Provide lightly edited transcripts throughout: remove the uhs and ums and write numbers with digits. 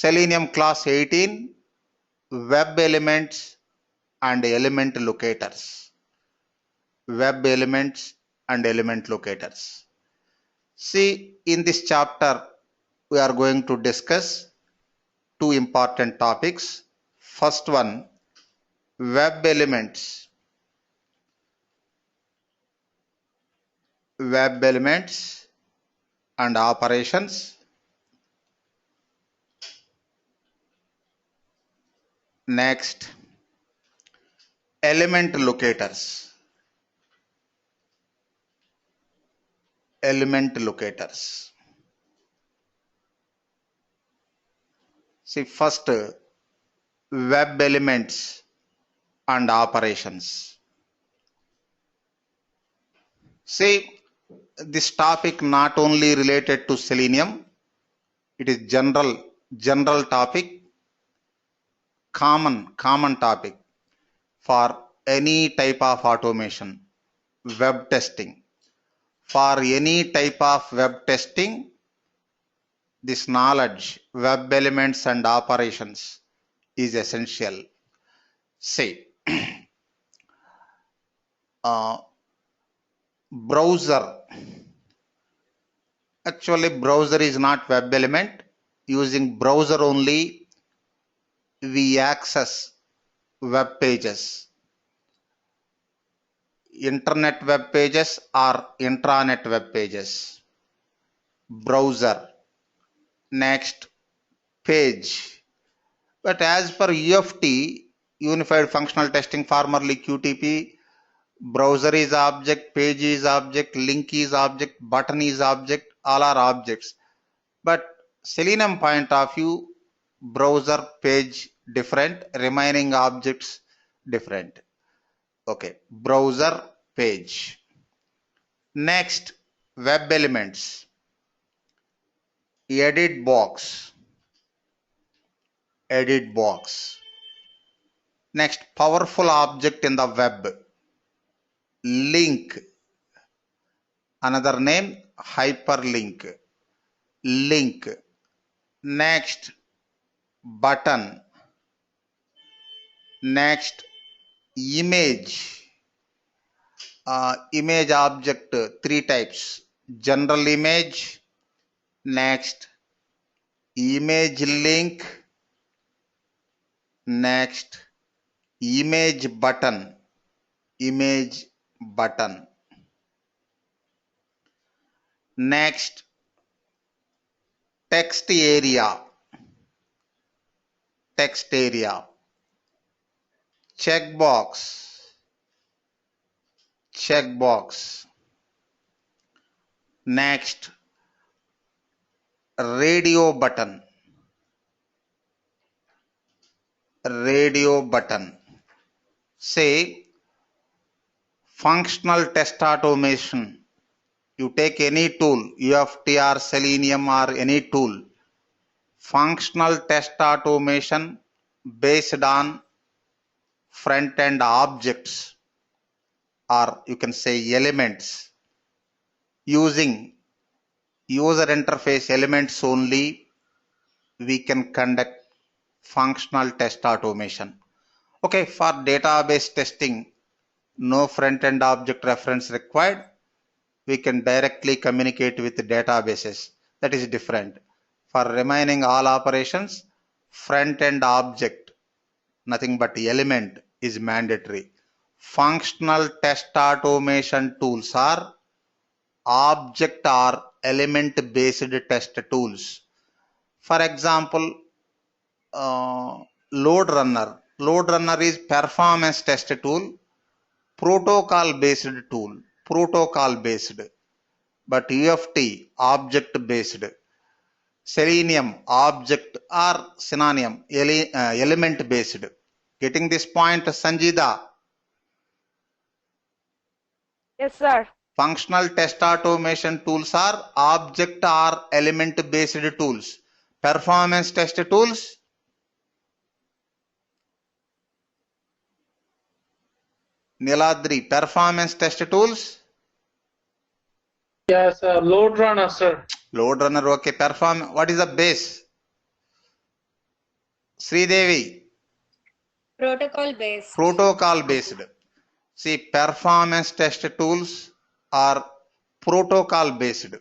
Selenium class 18, web elements and element locators. Web elements and element locators. See, in this chapter, we are going to discuss two important topics. First one, web elements. Web elements and operations. Next, element locators. Element locators. See, first, web elements and operations. See, this topic not only related to Selenium, it is general topic, common topic for any type of automation, web testing. For any type of web testing, this knowledge, web elements and operations is essential. Say, browser. Actually, browser is not web element. Using browser only, we access web pages. Internet web pages or intranet web pages. Browser. Next, page. But as per UFT, Unified Functional Testing, formerly QTP, browser is object, page is object, link is object, button is object, all are objects. But Selenium point of view, browser, page different, remaining objects different. Okay, browser, page. Next, web elements. Edit box. Edit box. Next, powerful object in the web. Link. Another name, hyperlink. Link. Next, button. Next, image. Image object, three types. General image. Next, image link. Next, image button. Image button. Next, text area. Text area. Checkbox. Checkbox. Next, radio button. Radio button. Say, functional test automation. You take any tool, UFT or Selenium or any tool. Functional test automation based on front-end objects, or you can say elements. Using user interface elements only, we can conduct functional test automation. Okay, for database testing, no front-end object reference required. We can directly communicate with databases. That is different. For remaining all operations, front-end object, nothing but element is mandatory. Functional test automation tools are object or element-based test tools. For example, load runner. Load runner is performance test tool, protocol-based tool. Protocol based, but UFT object based. Selenium object or synonym, element based. Getting this point, Sanjida? Yes, sir. Functional test automation tools are object or element based tools. Performance test tools? Niladri, performance test tools? Yes, load runner, sir. Load runner, okay. What is the base? Sridevi, Protocol based. protocol based. See, performance test tools are protocol based.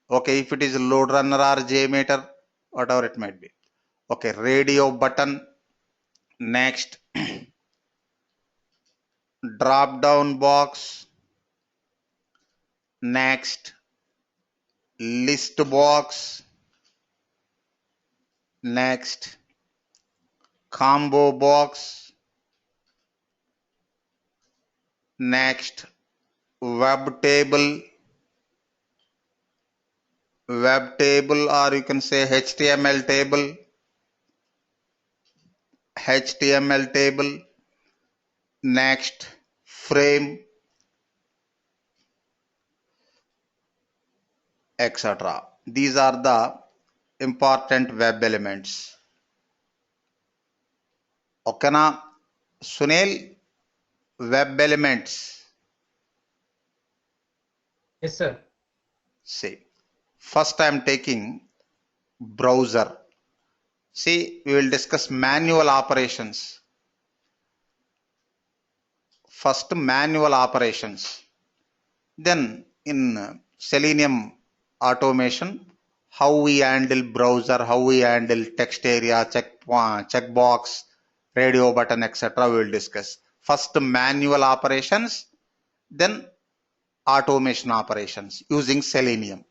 Okay, if it is load runner or JMeter, whatever it might be. Okay, radio button. Next, drop down box. Next, list box. Next, combo box. Next, web table. Web table, or you can say HTML table. HTML table. Next, frame, etc. These are the important web elements. Okay na? Sunil, web elements. Yes, sir. See, first I am taking browser. See, we will discuss manual operations. First, manual operations. Then, in Selenium automation, how we handle browser, how we handle text area, checkbox, radio button, etc. We will discuss. First, manual operations, then automation operations using Selenium.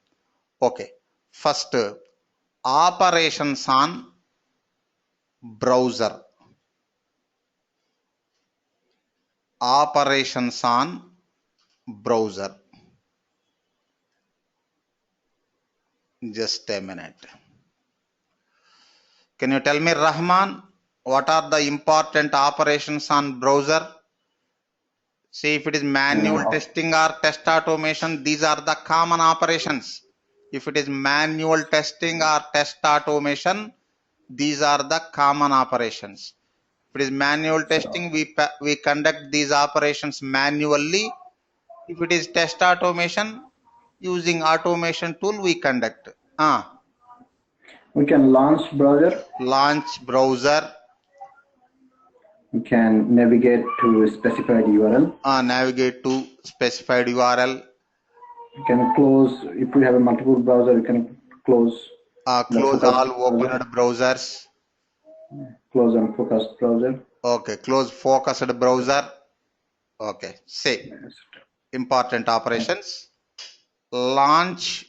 Okay. First, operations on browser. Operations on browser. Just a minute. Can you tell me, Rahman, what are the important operations on browser? See, if it is manual testing or test automation, these are the common operations. If it is manual testing or test automation, these are the common operations. If it is manual testing, we conduct these operations manually. If it is test automation, using automation tool we conduct. We can launch browser. Launch browser. We can navigate to a specified URL. Navigate to specified URL. We can close, if we have a multiple browser, we can close. Close all opened browsers. Close and focused browser. Okay, close focused browser. Okay, say important operations. Launch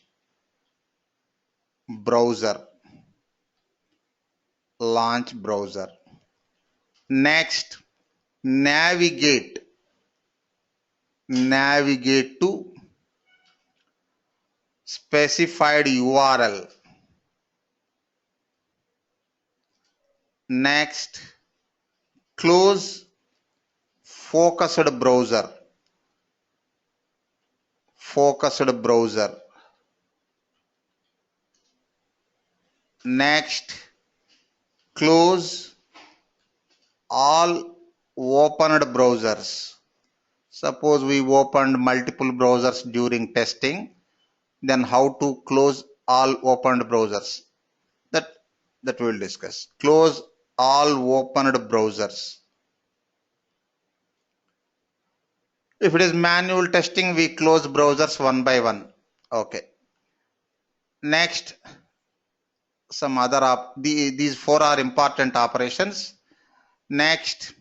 browser. Launch browser. Next, navigate. Navigate to specified URL. Next, close focused browser. Focused browser. Next, close all opened browsers. Suppose we opened multiple browsers during testing, then how to close all opened browsers? That we'll discuss. Close all opened browsers. If it is manual testing, we close browsers one by one. Okay. Next, some other these four are important operations. Next,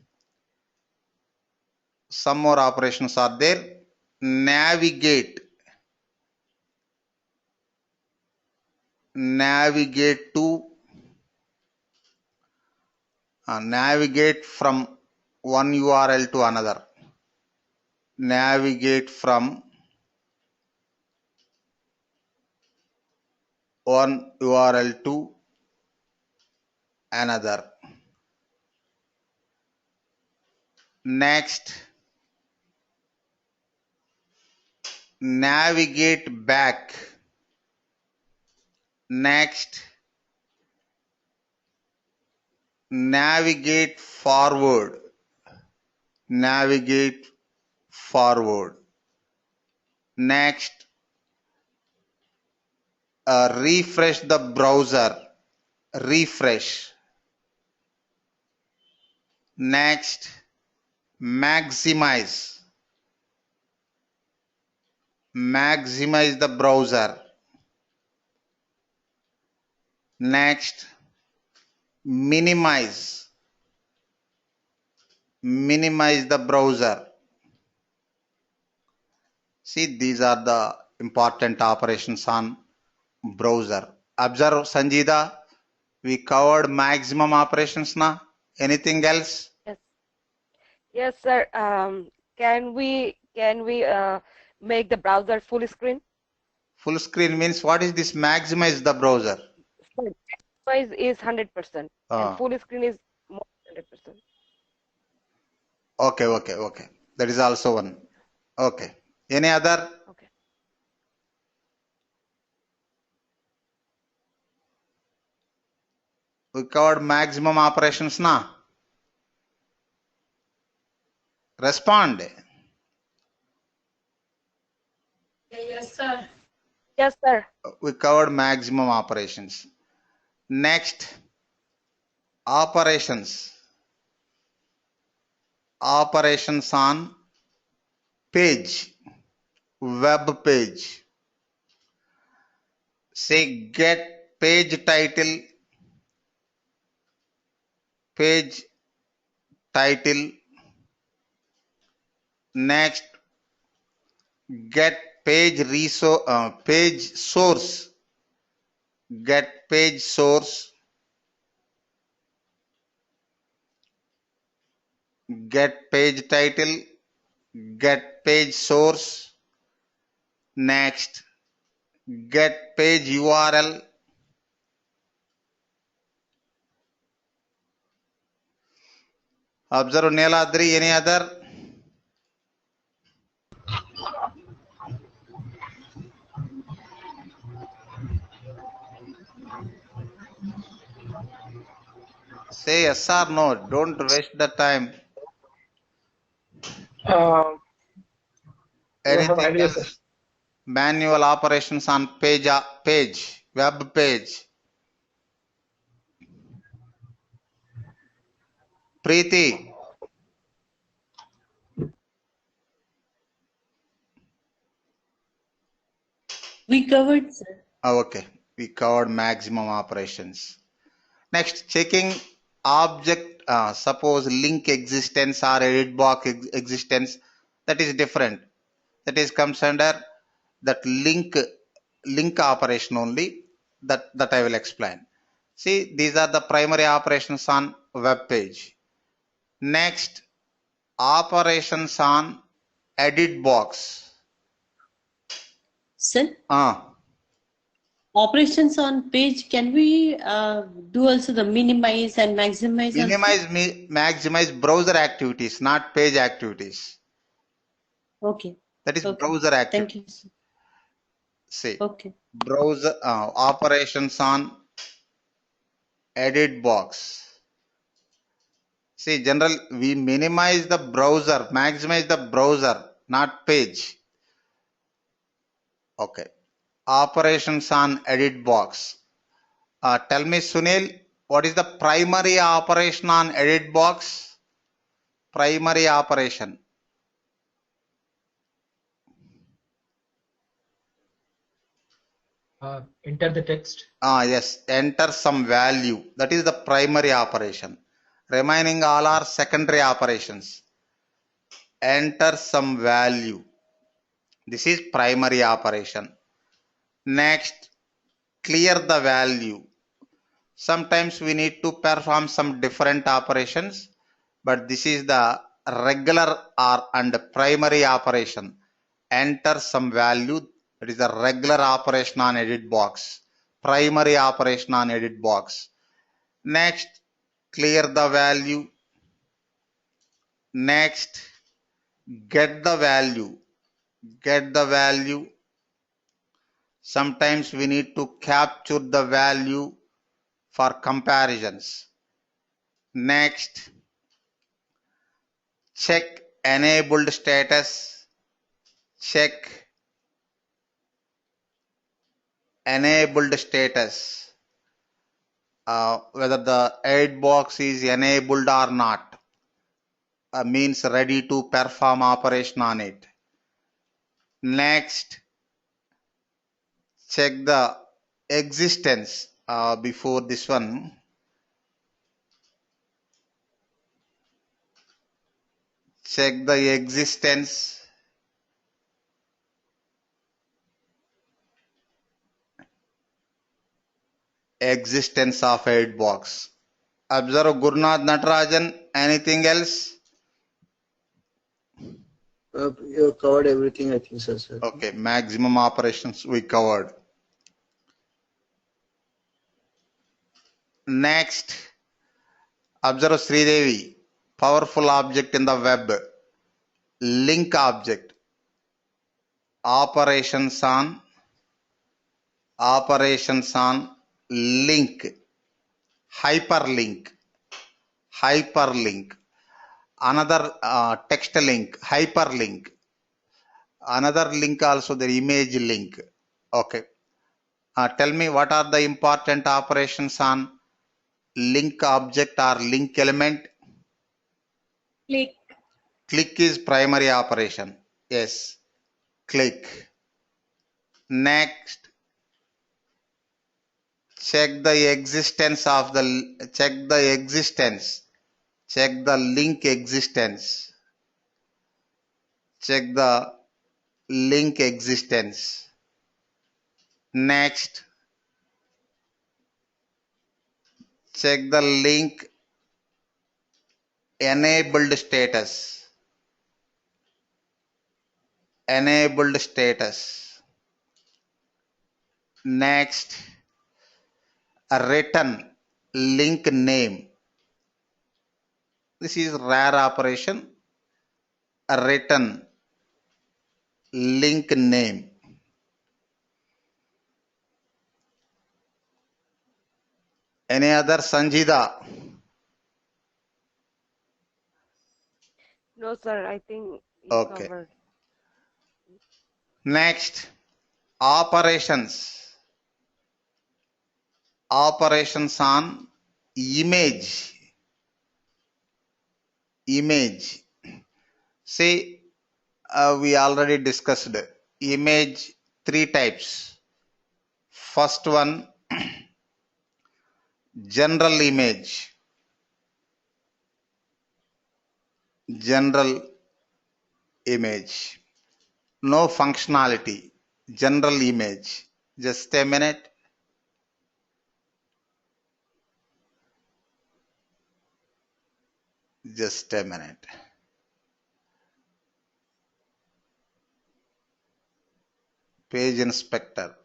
some more operations are there. Navigate. Navigate to navigate from one URL to another. Navigate from one URL to another. Next, navigate back. Next, navigate forward. Navigate forward. Next, refresh the browser. Refresh. Next, maximize. Maximize the browser. Next, minimize. Minimize the browser. See, these are the important operations on browser. Observe, Sanjida, we covered maximum operations now. Anything else? Yes. Yes, sir. Can we make the browser full screen? Full screen means what is this maximize the browser? Sir, size is 100% and Ah, full screen is more than 100%. okay. That is also one. Okay. Any other? Okay. We covered maximum operations now. Respond. Yes, sir. Yes, sir. We covered maximum operations. Next, operations. Operations on page, web page. Say get page title, page title. Next, get page page source. Get page source. Get page title. Get page source. Next, get page URL. Observe Neeladri, any other? Say yes or no. Don't waste the time. You have Anything idea, sir. else? Manual operations on page, web page. Preeti. We covered, sir. Oh, okay. We covered maximum operations. Next, checking object, suppose link existence or edit box existence, that is different. That is comes under that link operation only. That I will explain. See, these are the primary operations on web page. Next, operations on edit box. Sir, Ah, operations on page, can we do also the minimize and maximize also? maximize browser activities, not page activities. Okay. That is Okay. browser activity. Thank you, sir. See, Okay. browser operations on edit box. See, general, we minimize the browser, maximize the browser, not page. Okay. Operations on edit box. Tell me, Sunil, what is the primary operation on edit box? Primary operation. Enter the text. Yes, enter some value. That is the primary operation. Remaining all are secondary operations. Enter some value. This is primary operation. Next, clear the value. Sometimes we need to perform some different operations, but this is the regular and primary operation. Enter some value. That is the regular operation on edit box. Primary operation on edit box. Next, clear the value. Next, get the value. Get the value. Sometimes we need to capture the value for comparisons. Next, check enabled status. Check enabled status. Whether the edit box is enabled or not. means ready to perform operation on it. Next, check the existence. Before this one, check the existence of aid box. Observe Gurnath Natarajan. Anything else? You covered everything, I think, sir. Okay, maximum operations we covered. Next, observe Sridevi. Powerful object in the web. Link object. Operations on link. Hyperlink. Another text link. Hyperlink. Another link also, the image link. Okay. Tell me what are the important operations on link object or link element? Click. Click is primary operation. Yes. Click. Next, check the existence of the link existence. Check the link existence. Next, check the link enabled status. Next, return link name. This is rare operation. Return link name. Any other, Sanjida? No, sir. I think you Okay. covered. Next, operations on image. See, we already discussed image 3 types. First one, general image. No functionality. General image. Just a minute. Page inspector.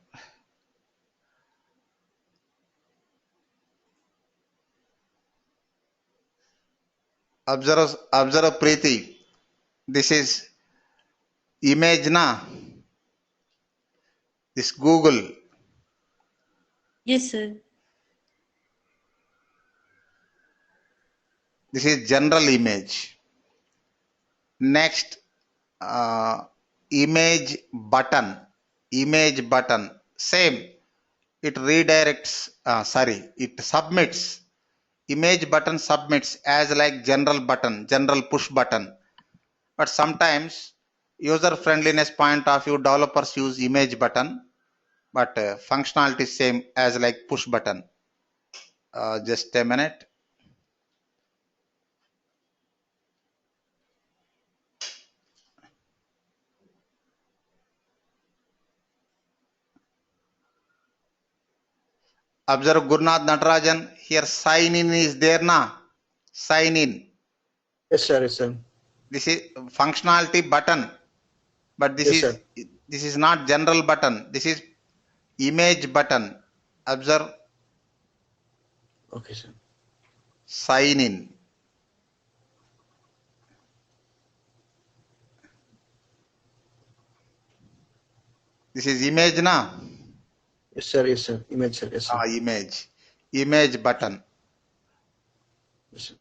Observe Preeti. This is image na. This Google. Yes, sir. This is general image. Next, image button. Same. It redirects. It submits. Image button submits as like general push button. But sometimes, user friendliness point of view, developers use image button, but functionality is same as like push button. Just a minute. Observe Gurnath Natarajan. Here sign in is there na. Sign in. Yes, sir. This is functionality button, but this is not general button. This is image button. Observe. Okay, sir. Sign in. This is image na. Yes, sir. Image, sir. Yes, sir. Image button. Yes, sir.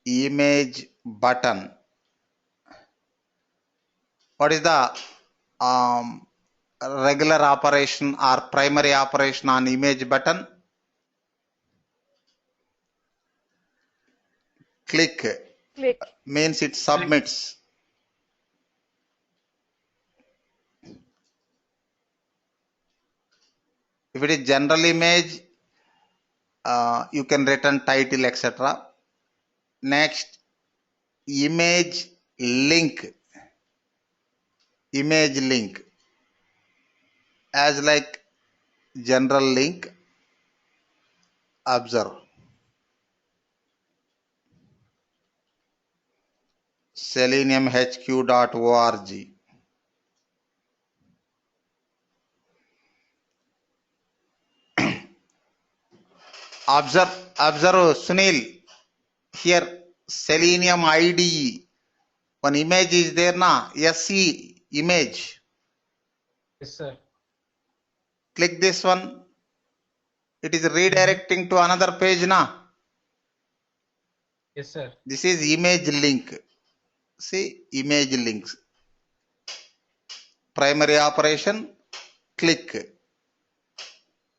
Image button. What is the regular operation or primary operation on image button? Click Click. means it submits. If it is general image, you can return title, etc. Next, image link. Image link as like general link. Observe. seleniumhq.org. Observe Sunil. Here Selenium IDE. One image is there na, SE image. Yes, sir. Click this one. It is redirecting to another page na. Yes, sir. This is image link. See, image links. Primary operation, click.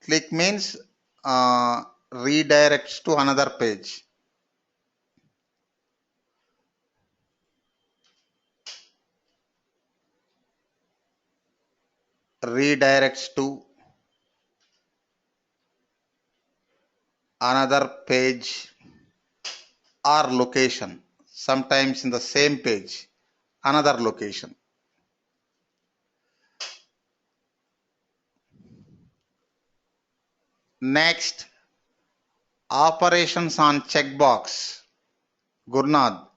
Click means redirects to another page. Redirects to another page or location. Sometimes in the same page, another location. Next, operations on checkbox. Gurnath,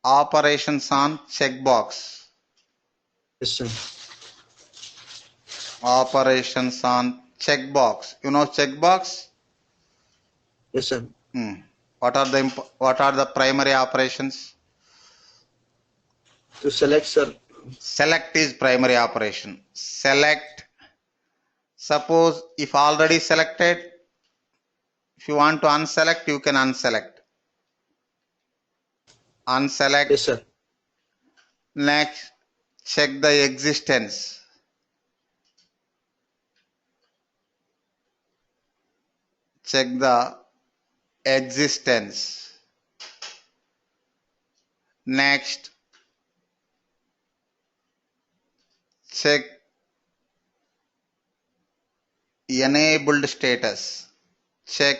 operations on checkbox. Yes, sir. Operations on checkbox. You know checkbox? Yes, sir. What are the primary operations? To select, sir. Select is primary operation. Select. Suppose if already selected, if you want to unselect, you can unselect. Unselect. Yes, sir. Next, check the existence. Check the existence. Next, check enabled status. Check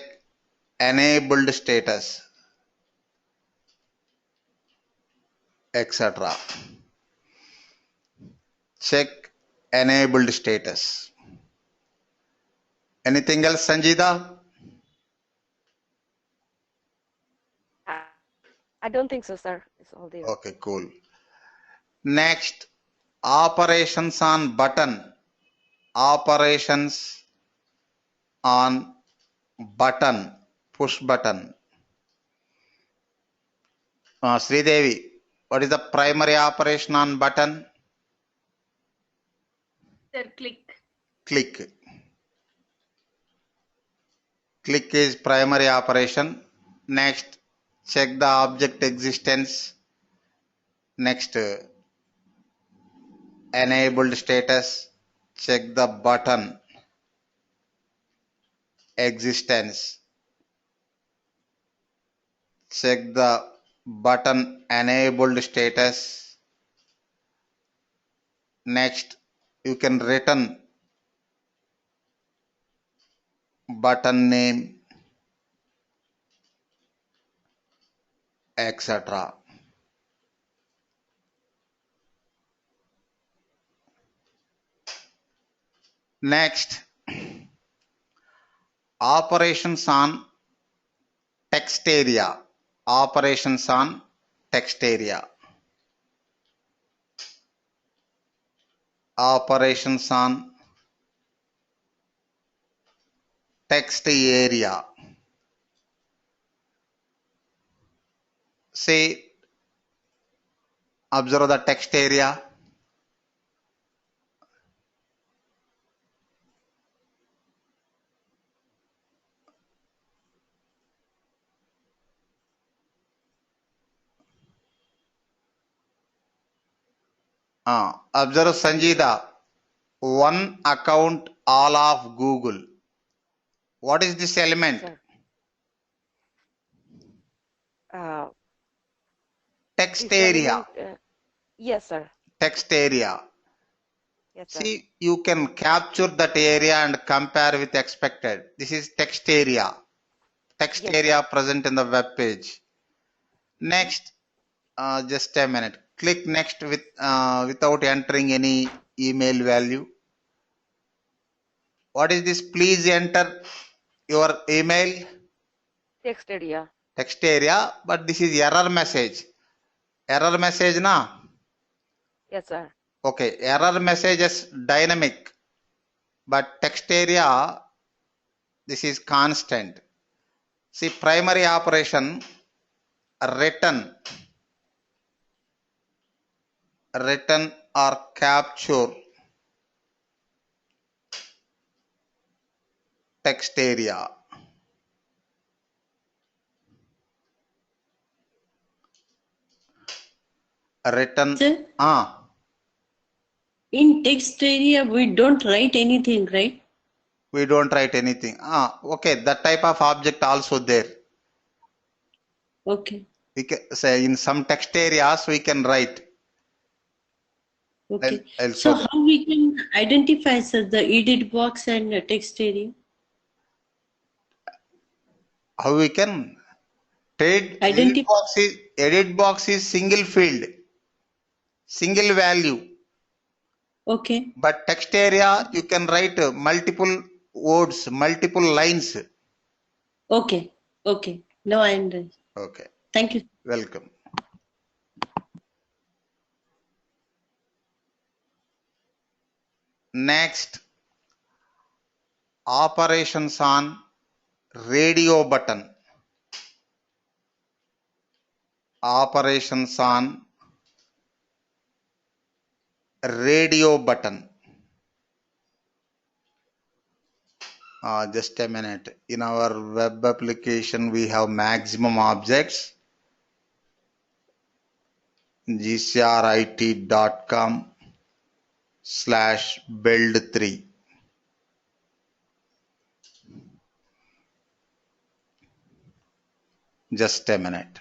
enabled status, etc. Check enabled status. Anything else, Sanjita? I don't think so, sir. It's all there. Okay, cool. Next, operations on button. Operations on button, push button. Sridevi, what is the primary operation on button? Sir, click. Click. Click is primary operation. Next, check the object existence. Next, enabled status. Check the button existence. Check the button enabled status. Next, you can return button name, etc. Next, operations on text area. Operations on text area. Operations on text area. Say, observe the text area. Observe Sanjita. One account, all of Google. What is this element? Sir. Text this area. element, yes, sir. Text area. Yes, sir. See, you can capture that area and compare with expected. This is text area. Text Yes, area sir. present in the web page. Next, just a minute. Click next without entering any email value. What is this? Please enter your email. Text area. Text area, but this is error message. Error message na? Yes, sir. Okay, error message is dynamic, but text area, this is constant. See, primary operation, return or capture text area. Return, Sir, ah, in text area, we don't write anything, right? we don't write anything. Ah, okay, that type of object also there. Okay. We can say in some text areas we can write. Okay. I'll So show that. how we can identify, sir, the edit box and text area? How we can trade Identify. edit box is single field, single value. Okay. But text area you can write multiple words, multiple lines. Okay. Okay. Now I understand. Okay, Thank you. welcome. Next, operations on radio button. Operations on radio button. Just a minute. In our web application, we have maximum objects. gcrit.com/build3. Just a minute.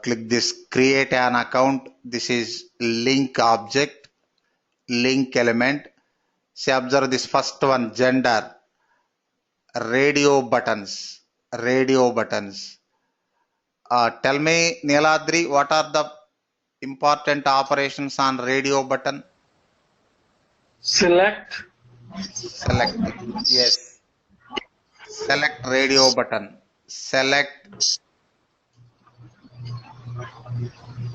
Click this create an account. This is link object, link element. See, observe this first one, gender, radio buttons, radio buttons. Tell me, Neeladri, what are the important operations on radio button? Select. Select. Yes. Select radio button. Select.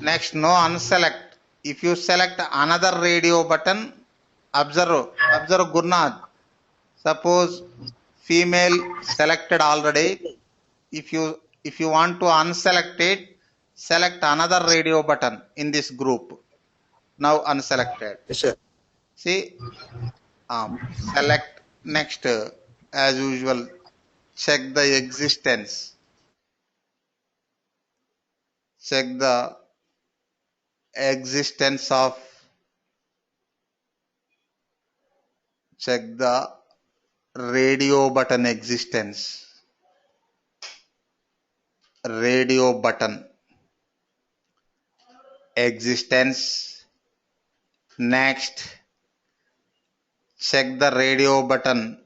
Next, no unselect. If you select another radio button, observe Gurnath. Suppose female selected already. If you want to unselect it, select another radio button in this group. Now unselected. Yes, sir. See, select next. As usual, check the existence. Check the existence of. Check the radio button existence. Radio button existence. Next, check the radio button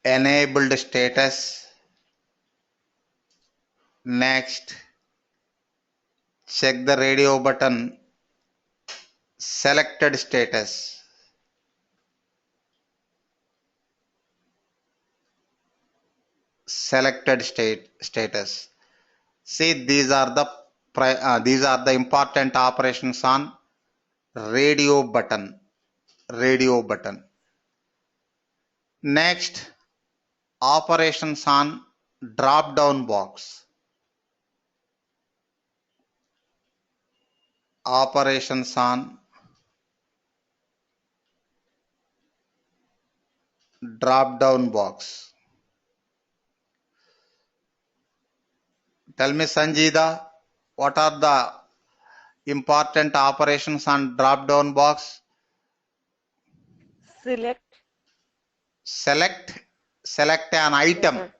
enabled status. Next, check the radio button selected status. Selected status. See, these are the important operations on radio button. Radio button. Next, operations on drop down box. Operations on drop down box. Tell me, Sanjida, what are the important operations on drop down box? Select select an Yes, item. sir.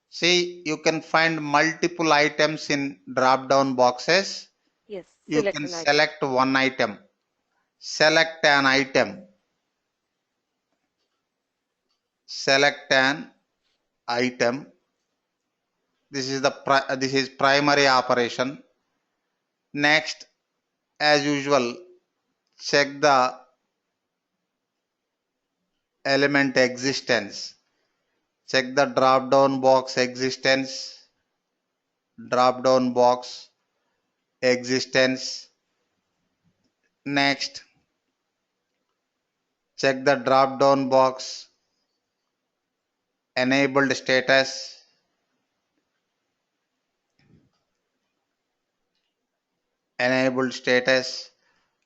See, you can find multiple items in drop down boxes. Yes. You Select can an item. select one item. Select an item. Select an item. This is primary operation. Next, as usual, check the element existence. Check the drop down box existence. Drop down box existence. Next, check the drop down box enabled status. Enabled status.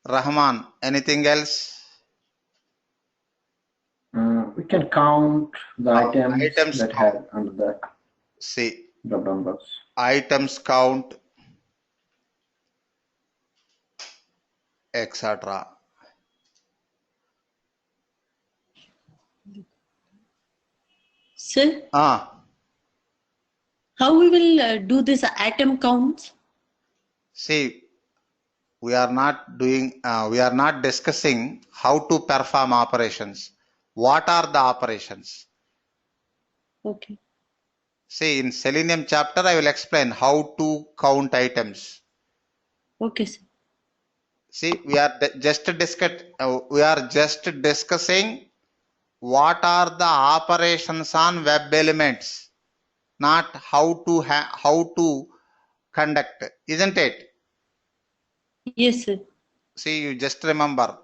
Rahman, anything else? We can count the items Items that count. have under the See, drop-down box. items count, etc. Sir, Ah, how we will do this item counts? see, we are not discussing how to perform operations. What are the operations? Okay. See, in Selenium chapter, I will explain how to count items. Okay, sir. See, we are just discussing what are the operations on web elements, not how to conduct, isn't it? Yes, sir. See, you just remember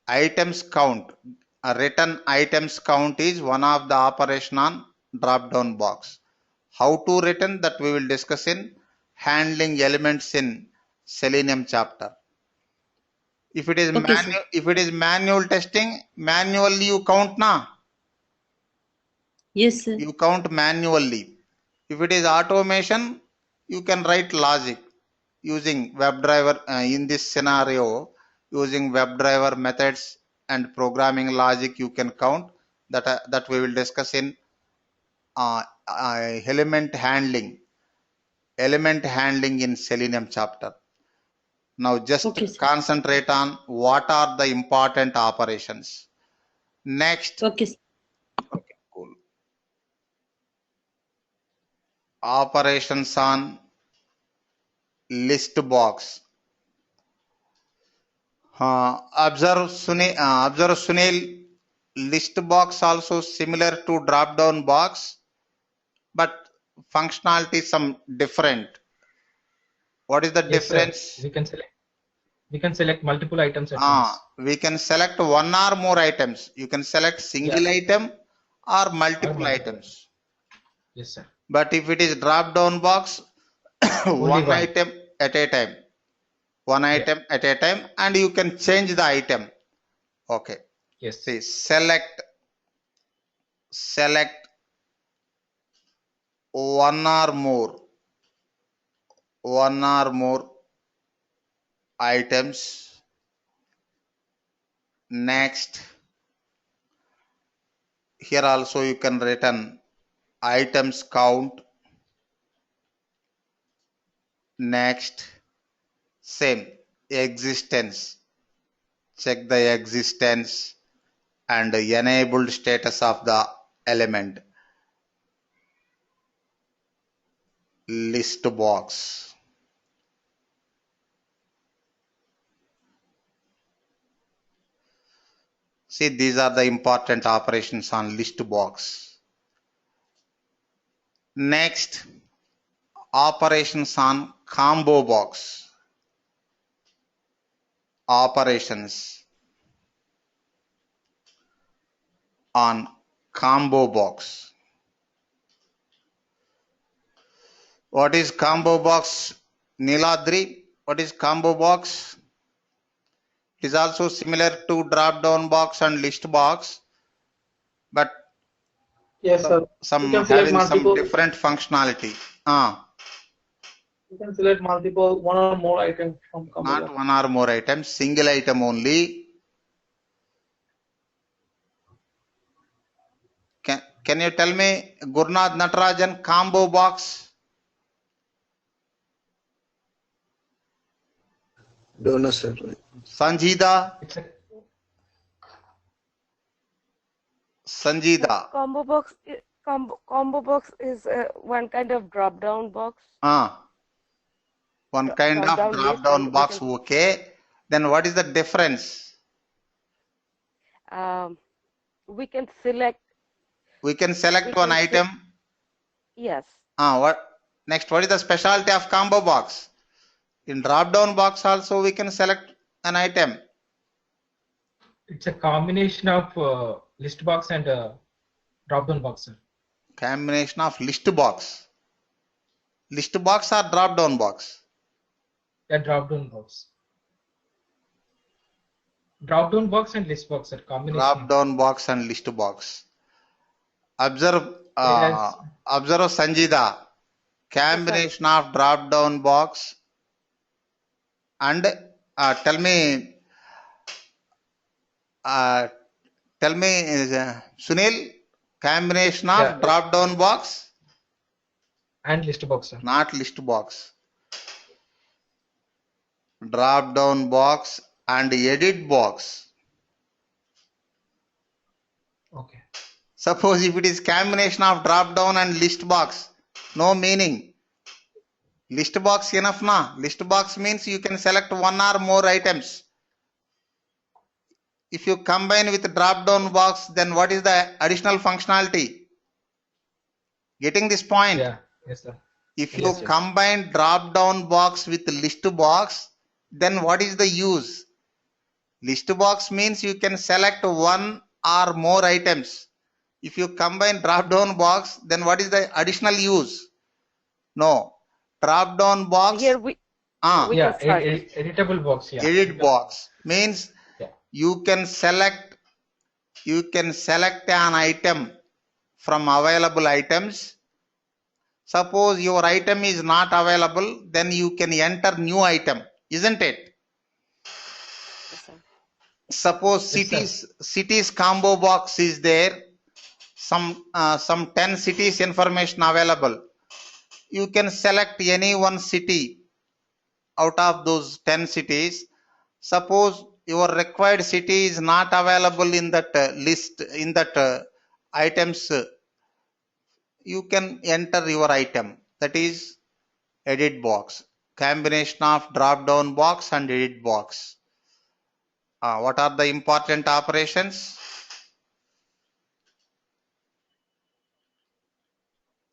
items count. A written items count is one of the operation on drop down box. How to written, that we will discuss in handling elements in Selenium chapter. If it is Okay, sir. manual testing, manually you count na. Yes, sir. You count manually. If it is automation, you can write logic using WebDriver. In this scenario, using WebDriver methods and programming logic, you can count. That we will discuss in element handling in Selenium chapter. Now just Okay, sir. concentrate on what are the important operations. Next, Okay, sir. okay, cool. Operations on list box. Observe Sunil, list box also similar to drop down box, but functionality some different. What is the Yes, sir. difference? We can select multiple items at once. We can select one or more items. You can select Yeah, single item or or multiple multiple. items. Yes, sir. But if it is drop down box, Only one one. item at a time. One Yeah. item at a time, and you can change the item. Okay. Yes. See, select one or more items. Next, here also you can return items count. Next, same existence. Check the existence and enabled status of the element. List box. See, these are the important operations on list box. Next, operations on combo box. Operations on combo box. What is combo box, Niladri? What is combo box? It is also similar to drop down box and list box, but Yes, sir. You some can select having some multiple. different functionality. You can select multiple, one or more items from combo Not box. one or more items, single item only. Can you tell me Gurnath Natarajan combo box? Don't know, sir. Sanjida? It's a Sanjida. Combo box is one kind of drop down box. One kind of Drop-down drop list, down and we box. can- Okay. Then what is the difference? We can select. We can select We one can item. Yes. What next? What is the specialty of combo box? In drop down box also we can select an item. It's a combination of list box and drop down box, sir. Combination of list box. List box or drop down box? Yeah, drop down box. Drop down box and list box, sir. Combination. Drop down box and list box. Observe Whereas- observe Sanjida. Combination of drop down box and tell me Sunil, combination of Yeah. drop down box, And list box, sir. not list box. Drop down box and edit box. Okay. Suppose if it is combination of drop down and list box, no meaning. List box enough na? List box means you can select one or more items. If you combine with drop down box, then what is the additional functionality? Getting this point? Yeah. Yes, sir. If you Yes, yes. combine drop down box with list box, then what is the use? List box means you can select one or more items. If you combine drop down box, then what is the additional use? No. Drop down box, Here we Yeah, can start. editable box. Yeah. edit box means Yeah. you can select an item from available items. Suppose your item is not available, then you can enter new item, isn't it? Yes, sir. Suppose Yes, cities combo box is there, some 10 cities information available. You can select any one city out of those 10 cities. Suppose your required city is not available in that list, in that items, you can enter your item. That is edit box. Combination of drop down box and edit box. What are the important operations?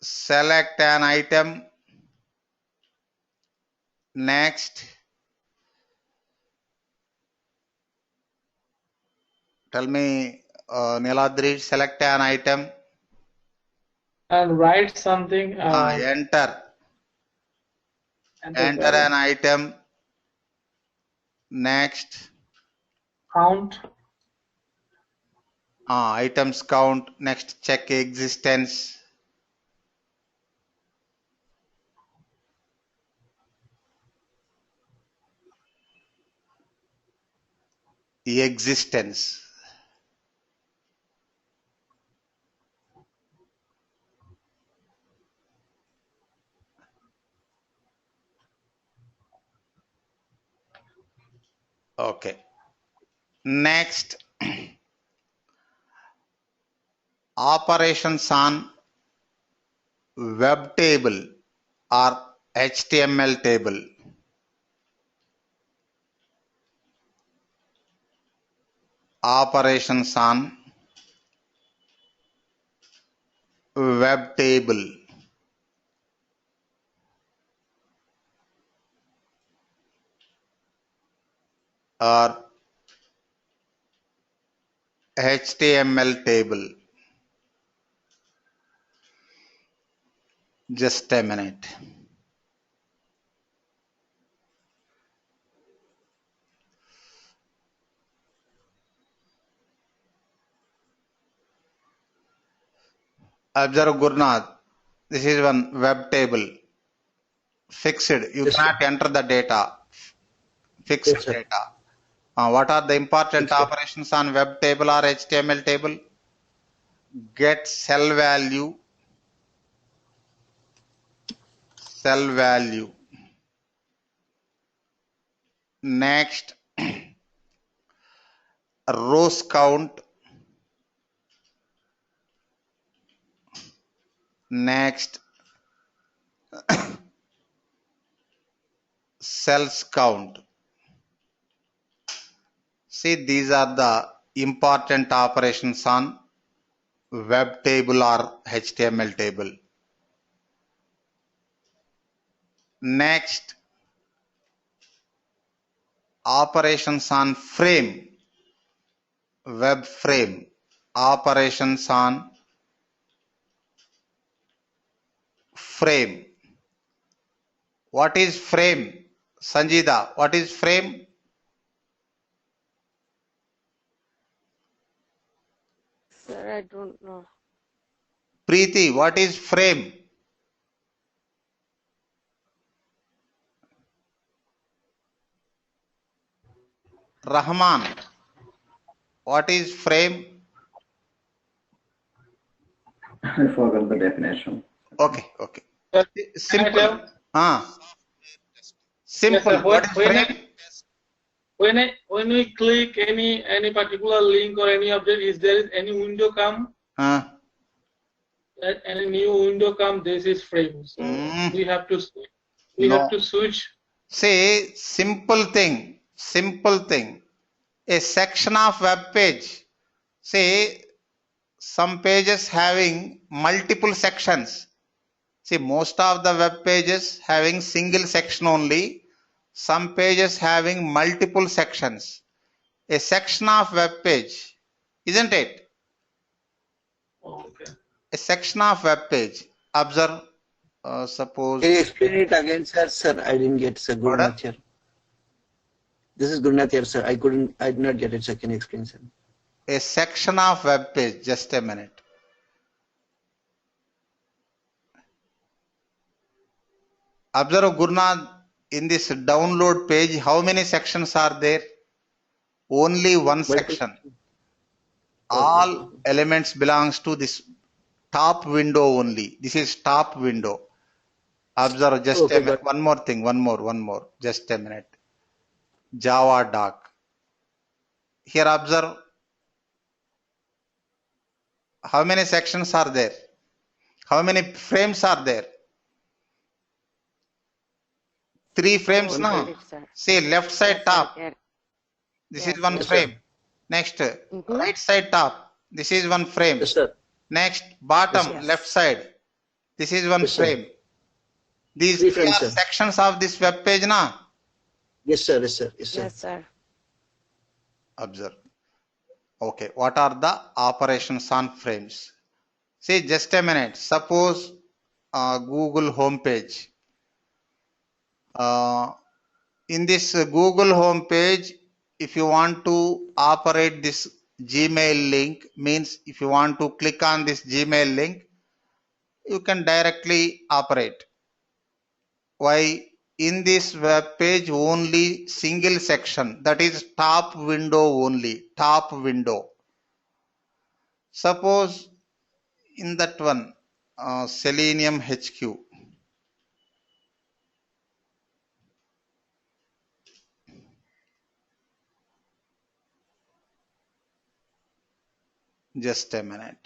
Select an item. Next. Tell me, Niladri, select an item. And write something. Enter. Enter an item. Next. Count. Items count. Next, check existence. Existence. Okay. Next, operations on web table or HTML table. Operations on web table or HTML table. Just a minute. Observe Gurnath. This is one web table. Fixed. You Yes, cannot enter the data. Fixed Yes, sir. data. What are the important Fixed. operations on web table or HTML table? get cell value, next rows count, next cells count. See, these are the important operations on web table or HTML table. Next, operations on frame, web frame, operations on frame. What is frame? Sanjida, what is frame? Sir, I don't know. Preeti, what is frame? Rahman, what is frame? I forgot the definition. Okay. Sir, Simple. can I tell? Simple. Yes, sir. What is frame? When we click any particular link or any object, is there any window come? Any new window come? This is frame. So we have to switch. Say simple thing. A section of web page. Say some pages having multiple sections. See, most of the web pages having single section only. Some pages having multiple sections. A section of web page, isn't it? Okay. A section of web page. Observe, suppose. Can you explain it again, sir? Sir, I didn't get, sir. Gurnath here. This is Gurnath here, sir. I did not get it, sir. Can you explain, sir? A section of web page. Just a minute. Observe, Gurnath, in this download page, how many sections are there? Only one section. All elements belongs to this top window only. This is top window. Observe, just a minute. One more thing. One more. Just a minute. Java doc. Here observe. How many sections are there? How many frames are there? 3 frames now. See, left side top. This is one frame. Next, right side top. This is one frame. Yes, sir. Next, bottom left side. This is one frame. These 3 frames, are sections of this web page now. Yes, sir. Yes, sir. Yes, sir. Yes, sir. Observe. Okay, what are the operations on frames? See, just a minute. Suppose Google homepage. In this Google homepage, if you want to operate this Gmail link, means if you want to click on this Gmail link, you can directly operate. Why? In this web page, only single section, that is top window only, top window. Suppose in that one, Selenium HQ. Just a minute.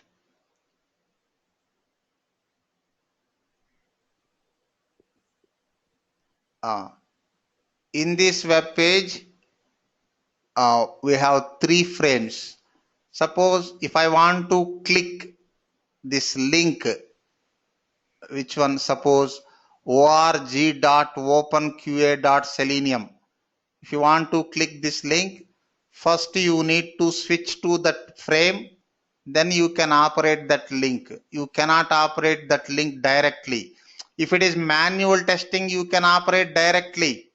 In this web page, we have 3 frames. Suppose if I want to click this link, which one? Suppose org.openqa.selenium. If you want to click this link, first you need to switch to that frame, then you can operate that link. You cannot operate that link directly. If it is manual testing, you can operate directly.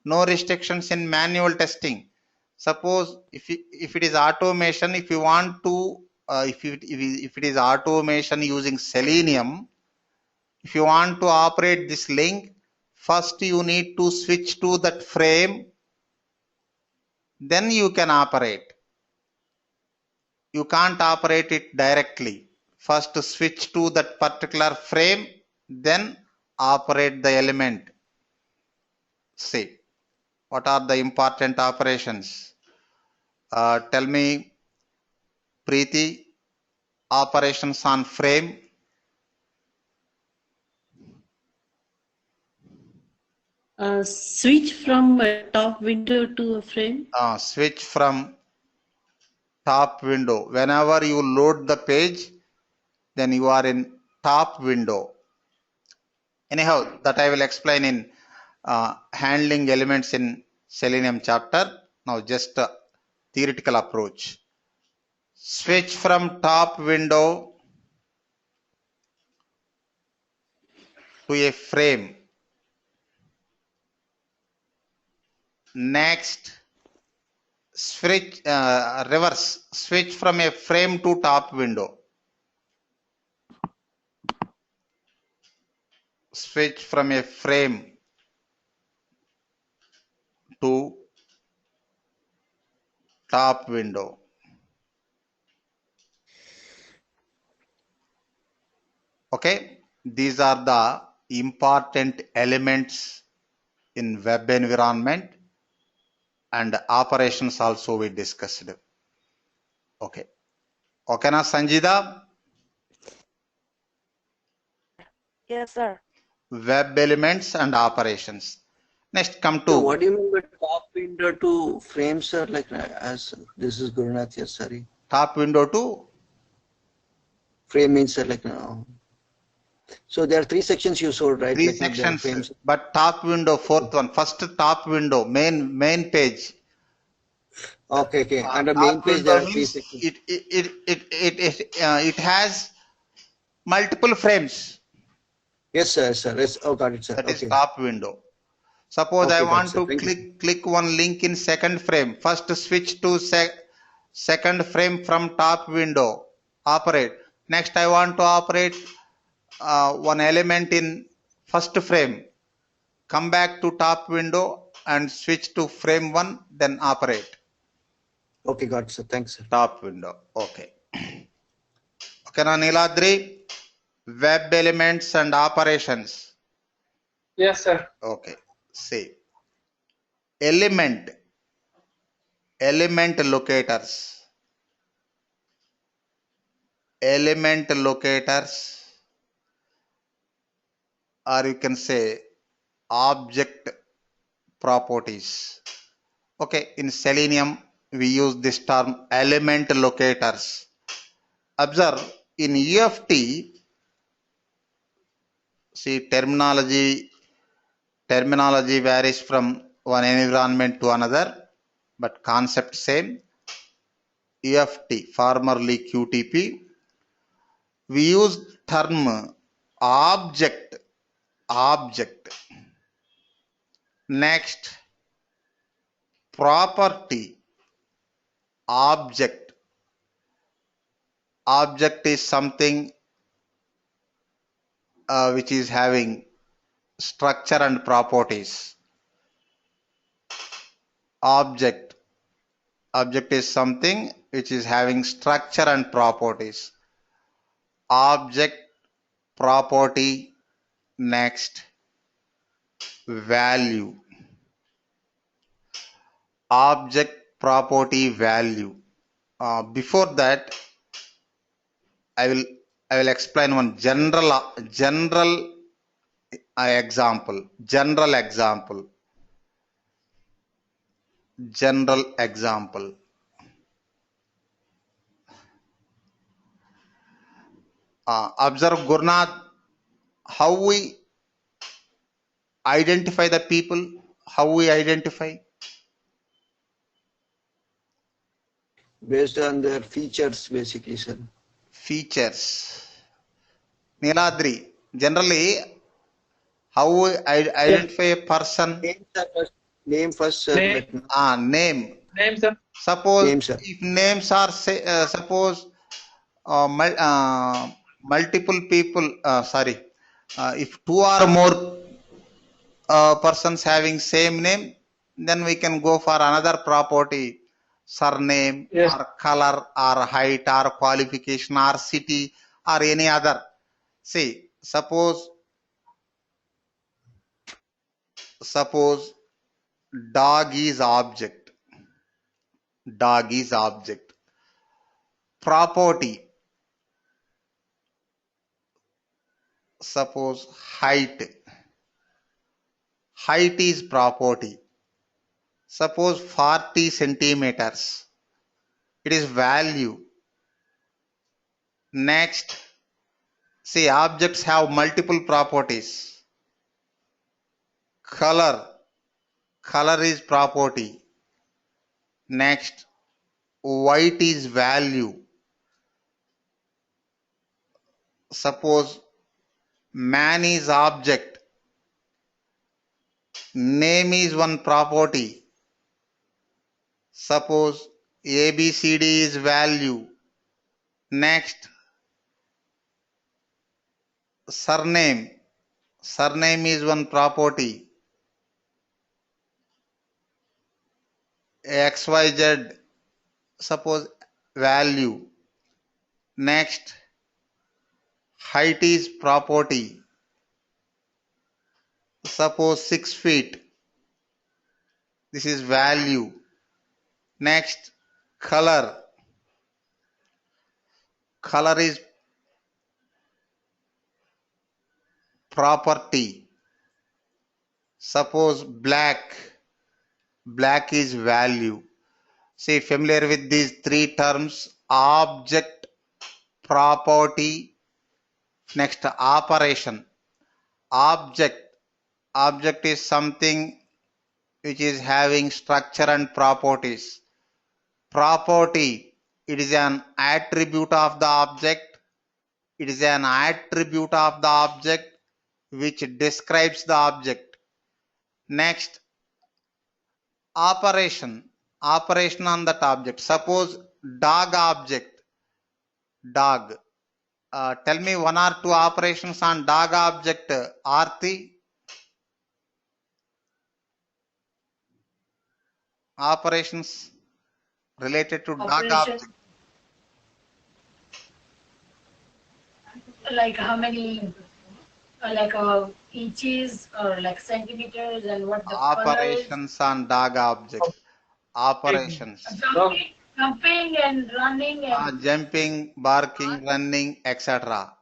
No restrictions in manual testing. Suppose if it is automation, if you want to, if it is automation using Selenium, if you want to operate this link, first you need to switch to that frame, then you can operate. you can't operate it directly. First switch to that particular frame, then operate the element. See, what are the important operations? Tell me, Preeti, operations on frame. Switch from a top window to a frame. Switch from top window. Whenever you load the page, then you are in top window. Anyhow, that I will explain in handling elements in Selenium chapter. Now just a theoretical approach. Switch from top window to a frame. Next, switch reverse. Switch from a frame to top window. Switch from a frame to top window. Okay, these are the important elements in web environment, and operations also we discussed. Okay. Okay na Sanjida? Yes, sir. Web elements and operations. Next come to So what do you mean by top window to frame, sir? Like as this is Gurunath here, sorry. top window to Frame means like so there are three sections you showed, right? three Like, the sections, frames. but top window, fourth one, first top window, main page. Okay, okay. Under main Top page there window are three means sections. it has multiple frames. Yes, sir. Yes, sir. Yes. Oh, got it, sir. That is Okay. top window. Suppose Okay, I got it, want sir. to Thank you. click one link in second frame. First switch to second frame from top window. Operate. Next I want to operate one element in first frame. Come back to top window and switch to frame 1, then operate. Okay, got it, sir. Thanks, sir. Top window. Okay. Okay, now Niladri, web elements and operations. Yes, sir. Okay. See, element locators. Element locators, or you can say object properties. Okay, in Selenium we use this term element locators. Observe in EFT, see terminology varies from one environment to another, but concept same. EFT, formerly QTP, we use term object. Next, property. Object is something which is having structure and properties. Object is something which is having structure and properties. Object, property. Next, value. Object, property, value. Before that, I will explain one general example. Observe Gurnath, how we identify the people, how we identify. Based on their features, basically, sir. Features. Niladri, generally, how we identify a person? Name first, sir. Name. Name. Name, sir. Suppose Name, sir. if names are suppose multiple people, if two or more persons having same name, then we can go for another property. surname Yes. or color or height or qualification or city or any other. See, suppose dog is object. Dog is object. Property. Suppose height. Height is property. Suppose 40 centimeters. It is value. Next, see, objects have multiple properties. Color. Color is property. Next, white is value. Suppose man is object. Name is one property. Suppose ABCD is value. Next, surname. Surname is one property. XYZ, suppose value. Next, height is property. Suppose 6 feet. This is value. Next, color. Color is property. Suppose black. Black is value. See, familiar with these three terms: object, property, next operation. Object. Object is something which is having structure and properties. Property, it is an attribute of the object. It is an attribute of the object which describes the object. Next, operation. Operation on that object. Suppose dog object. Dog. Tell me one or two operations on dog object, Aarti. Operations related to dog object. Like how many, like inches or like centimeters, and what the Operations on dog object. Operations. jumping and running and Jumping, barking, running, etc.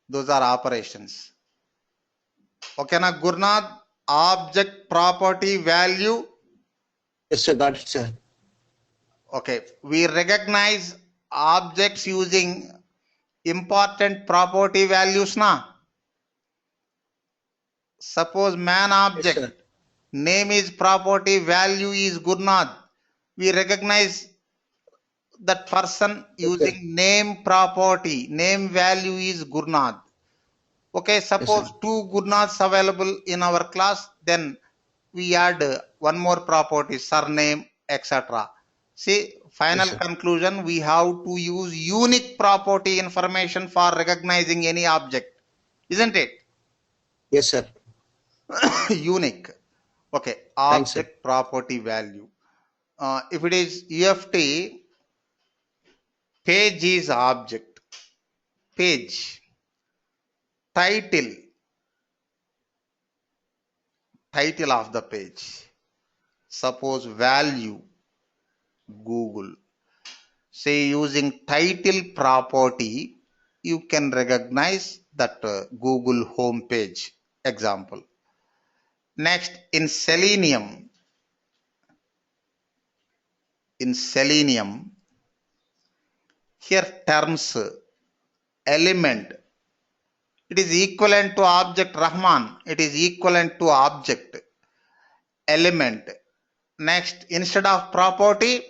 Those are operations. Okay, na Gurnath, object, property, value. Yes, sir. Got it, sir. Okay, we recognize objects using important property values na. Suppose man object, Yes, sir. name is property, value is Gurnath. We recognize that person using name property, name value is Gurnath. Okay, suppose two Gurnaths available in our class, then we add one more property, surname, etc. See, final conclusion, we have to use unique property information for recognizing any object, isn't it? Yes, sir. Unique. Okay, Thanks, sir. object property value. If it is UFT, page is object. Page. Title. Title of the page. Suppose value. Google. Say using title property, you can recognize that Google home page. Example. Next, in Selenium, here terms, element, it is equivalent to object. Rahman, it is equivalent to object, element. Next, instead of property,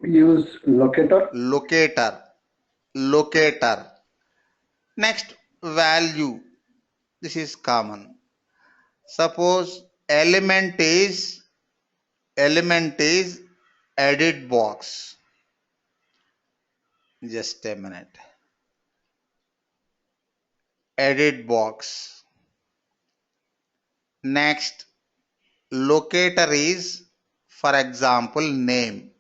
Use locator. Locator. Next, value. This is common. Suppose element is edit box. Just a minute. Edit box. Next, locator is, for example, name.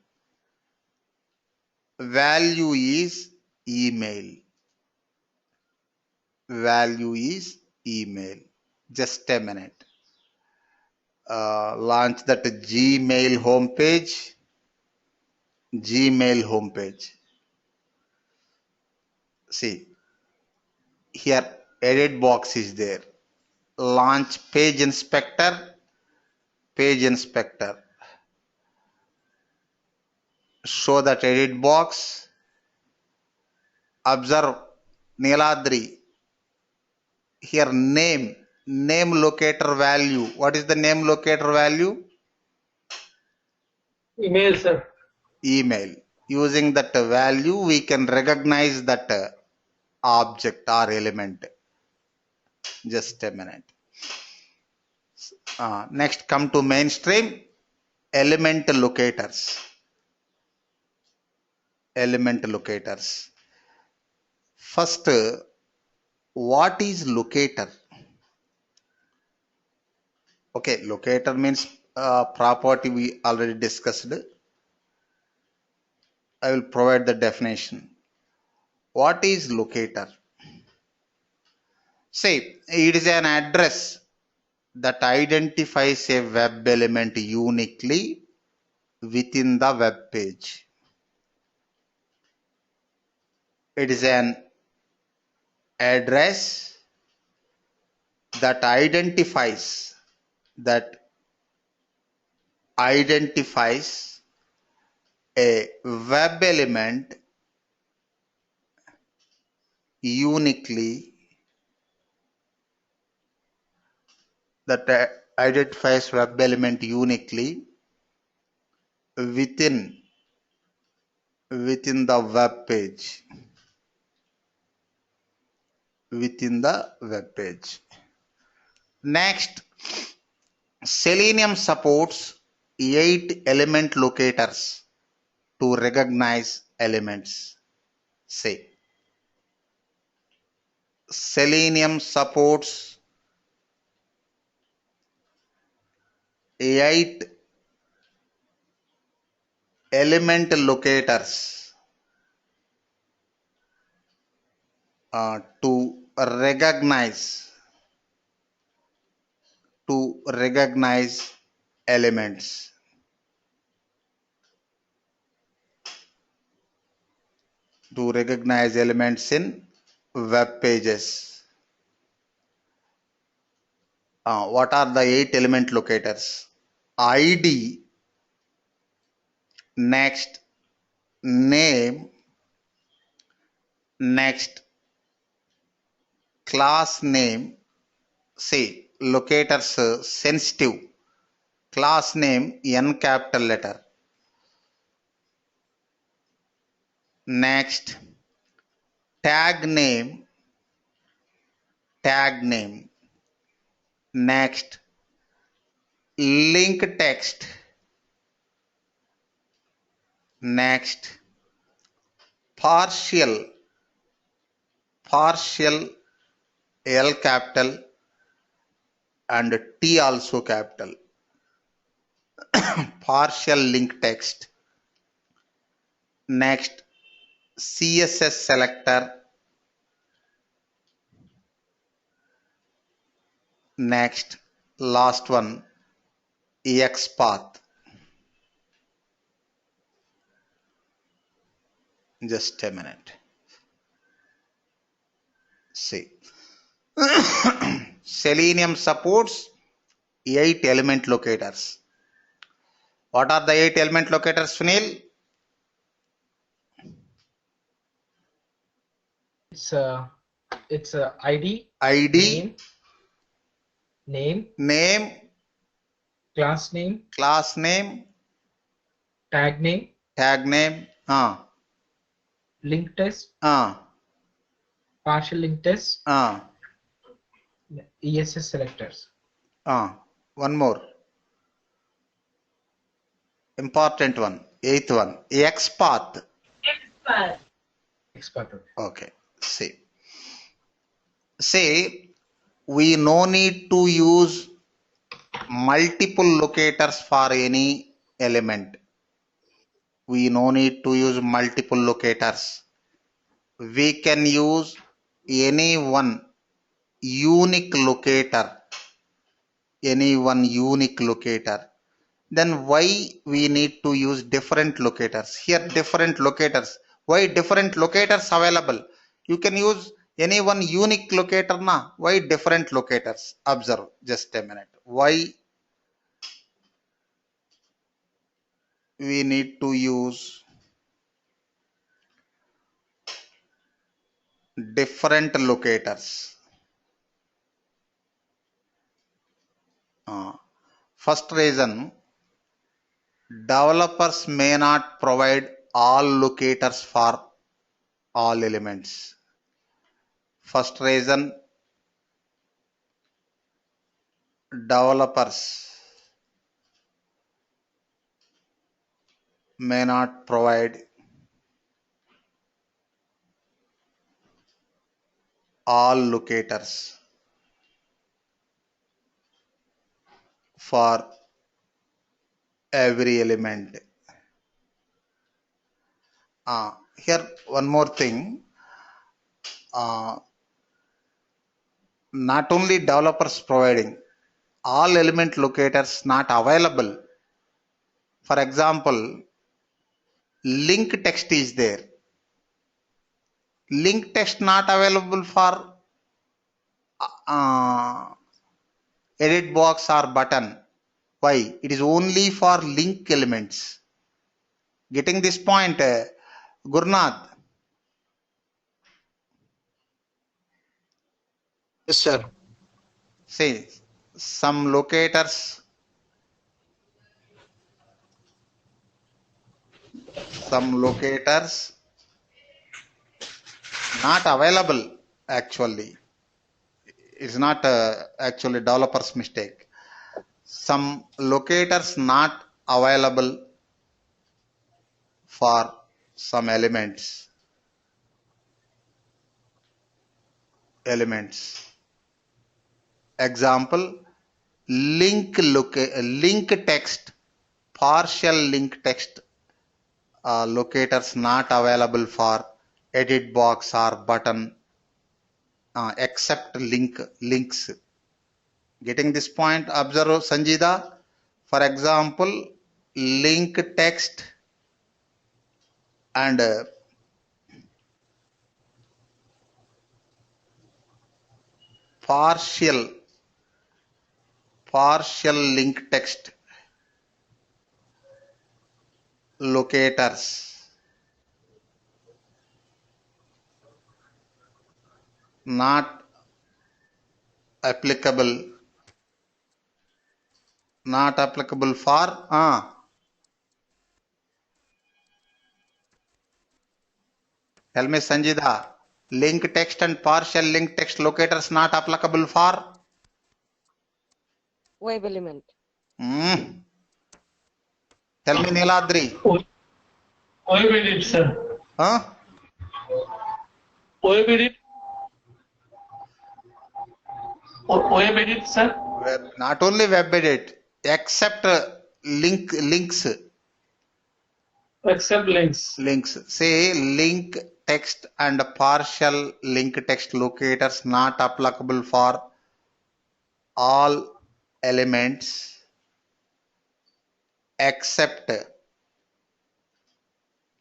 Value is email. Value is email. Just a minute. Launch that Gmail homepage. Gmail homepage. See, here edit box is there. Launch page inspector. Page inspector. Show that edit box. Observe Niladri. Here name locator value. What is the name locator value? Email, sir. Email. Using that value, we can recognize that object or element. Just a minute. Next, come to mainstream. Element locators. Element locators. First, what is locator? Okay, locator means property we already discussed. I will provide the definition. What is locator? Say, it is an address that identifies a web element uniquely within the web page. It is an address that identifies a web element uniquely, within the web page. Within the web page. Next, Selenium supports 8 element locators to recognize elements. Say, Selenium supports 8 element locators to recognize elements. To recognize elements in web pages. What are the 8 element locators? ID, next name, next class name. Say, locators sensitive. Class name N capital letter. Next, tag name. Next, linkText. Next, partial L capital and T also capital. Partial linkText. Next, cssSelector. Next, last one, xpath. Just a minute. See, Selenium supports 8 element locators. What are the 8 element locators, Sunil? It's ID, ID, name, class name, tagName, linkText, partial linkText, cssSelectors. One more important one, 8th one, xpath. Xpath. Okay, see, we no need to use multiple locators for any element. We no need to use multiple locators. We can use any one unique locator. Then why we need to use different locators? Here different locators. Why different locators available? You can use any one unique locator na. Why different locators? Observe just a minute. Why we need to use different locators? First reason, developers may not provide all locators for all elements. First reason, developers may not provide all locators for every element. Here one more thing, not only developers providing, all element locators not available. For example, link text is there. Link text not available for edit box or button. Why? It is only for link elements. Getting this point, Gurnath? Yes, sir. See, some locators not available actually. It's not actually developer's mistake. Some locators not available for some elements. Example, link text, partial link text locators not available for edit box or button except links. Getting this point? Observe Sanjida. For example, link text and partial link text locators not applicable for tell me Sanjida, link text and partial link text locators not applicable for Web element. Tell me Niladri. Web edit, sir. Web edit. Web edit, sir. Not only web edit, except links. Except links. Say link text and partial link text locators not applicable for all elements except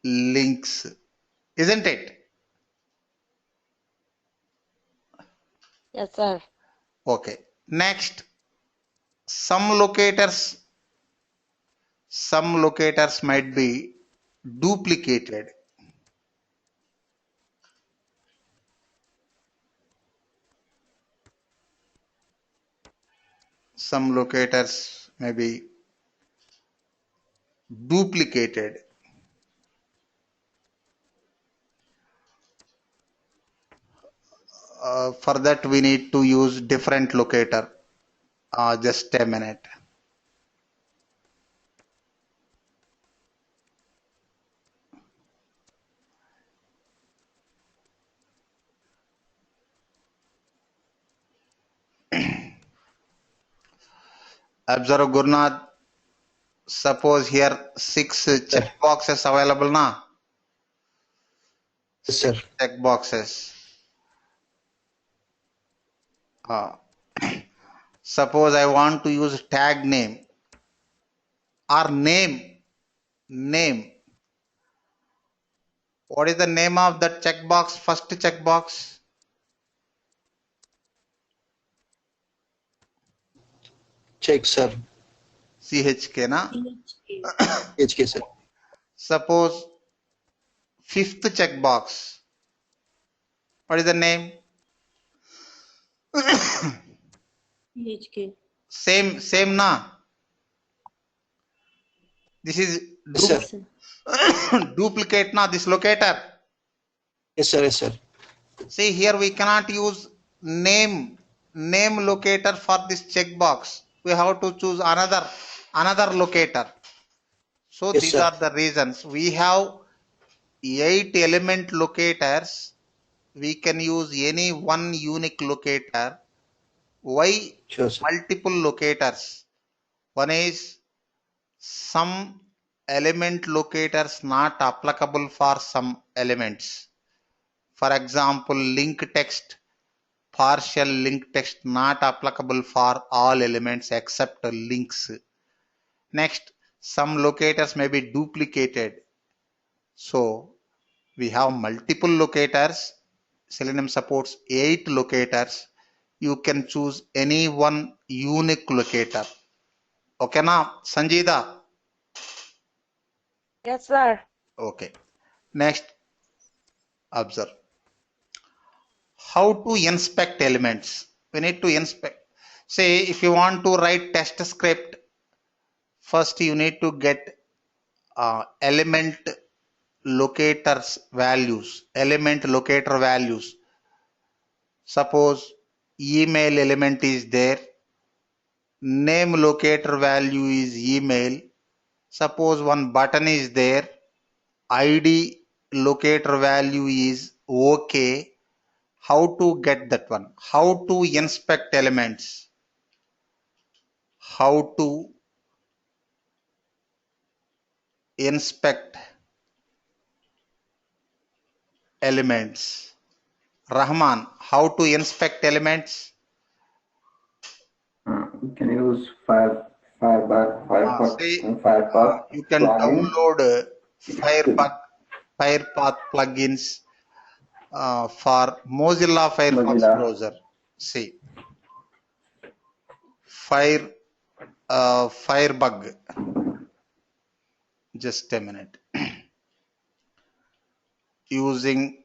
links, isn't it? Yes, sir. Okay. Next, some locators might be duplicated. Some locators may be duplicated. For that we need to use different locator. Just a minute. Observe Gurnath. Suppose here 6 check boxes available na. Yes, sir. Check boxes. Suppose I want to use tag name or name. What is the name of that checkbox? First checkbox. Check, sir. CHK na. HK, sir. Suppose fifth checkbox. What is the name? PHK. Same na. This is Yes, sir. Yes, sir. duplicate na, this locator. Yes, sir. Yes, sir. See here we cannot use name locator for this checkbox. We have to choose another locator. So Yes, these sir. are the reasons. We have 8 element locators. We can use any one unique locator. Why Sure, sir. multiple locators? One is some element locators not applicable for some elements. For example, linkText, partial linkText not applicable for all elements except links. Next, some locators may be duplicated. So we have multiple locators. Selenium supports 8 locators. You can choose any one unique locator. Okay na, Sanjida? Yes, sir. Okay. Next, observe. How to inspect elements? We need to inspect. Say if you want to write test script, first you need to get element locators values, element locator values. Suppose email element is there, name locator value is email. Suppose one button is there, ID locator value is OK. How to get that one? How to inspect elements? How to inspect elements? Rahman, how to inspect elements? You can use Firefox, Say Firefox you can plugin. download Firepath plugins for Mozilla Firefox Mozilla. browser. See, Firebug. Just a minute. Using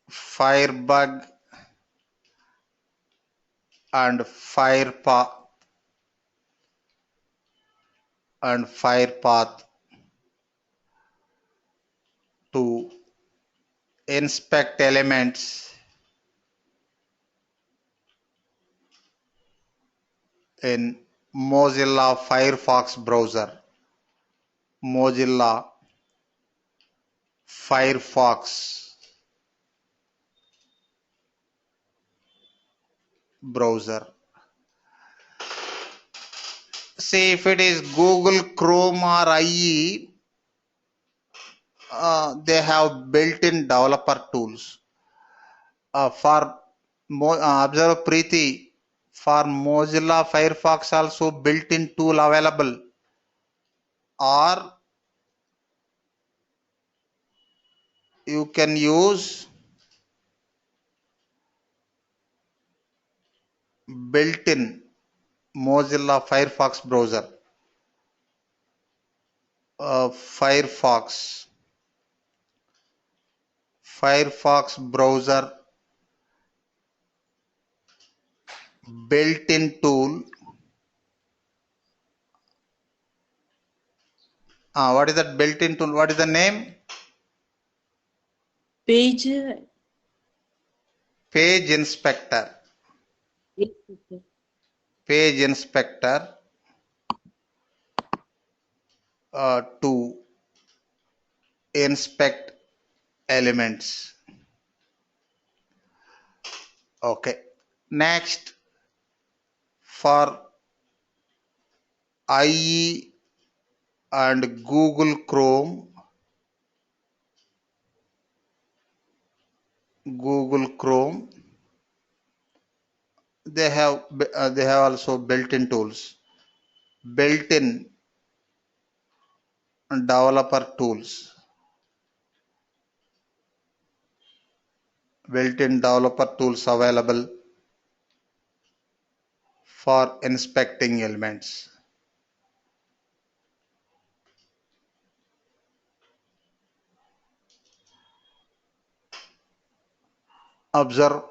Firebug and Firepath to inspect elements in Mozilla Firefox browser. Mozilla Firefox browser. See if it is Google Chrome or IE, they have built-in developer tools. Observe Preeti, for Mozilla Firefox also built-in tool available, or you can use built-in Mozilla Firefox browser. Firefox browser built-in tool. What is that built-in tool? What is the name? Page. Page Inspector. Page Inspector to inspect elements. Okay. Next, for IE and Google Chrome, they have also built-in tools, built-in developer tools, available for inspecting elements. Observe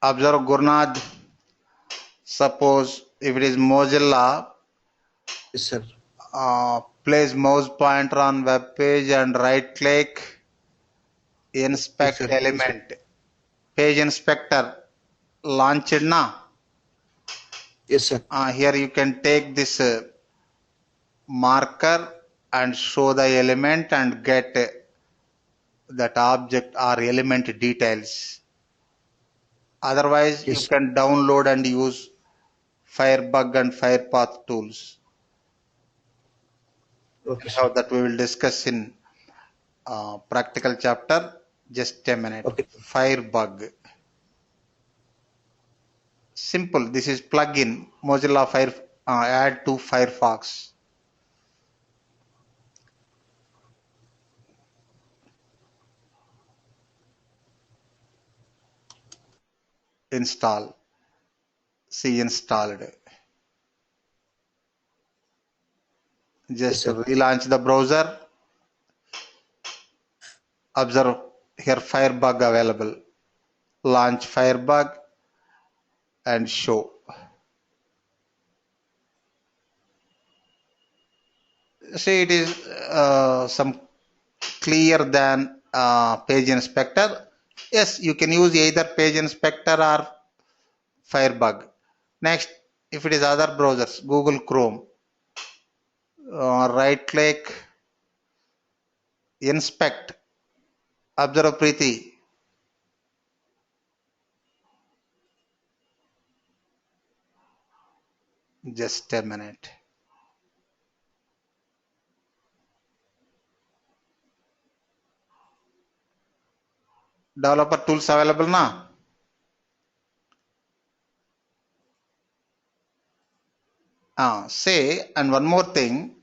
Gurnath. Suppose if it is Mozilla, Yes, sir. place mouse pointer on web page and right click, inspect Yes, sir. element, page inspector launched na. Yes, sir. Here you can take this marker and show the element and get that object or element details. Otherwise, Yes, you sir. can download and use Firebug and Firepath tools. Okay, Anyhow, sir. that we will discuss in practical chapter. Just a minute. Okay. Firebug. Simple. This is plugin. Mozilla Fire add to Firefox. Install. See installed. Just Yes, sir. relaunch the browser. Observe here Firebug available. Launch Firebug and show. See, it is some clear than page inspector. Yes, you can use either page inspector or Firebug. Next, if it is other browsers, Google Chrome, right click, inspect. Observe Preeti. Just a minute. Developer tools available now. Say, and one more thing,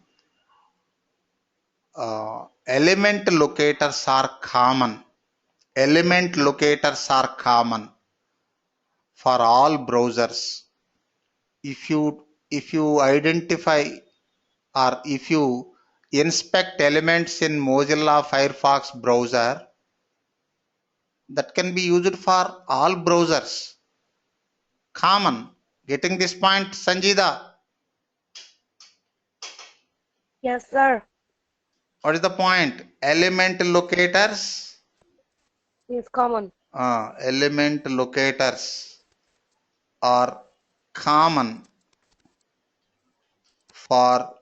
element locators are common. Element locators are common for all browsers. If you identify or if you inspect elements in Mozilla Firefox browser, that can be used for all browsers. Common. Getting this point, Sanjida? Yes, sir. What is the point? Element locators. It's common. Element locators are common for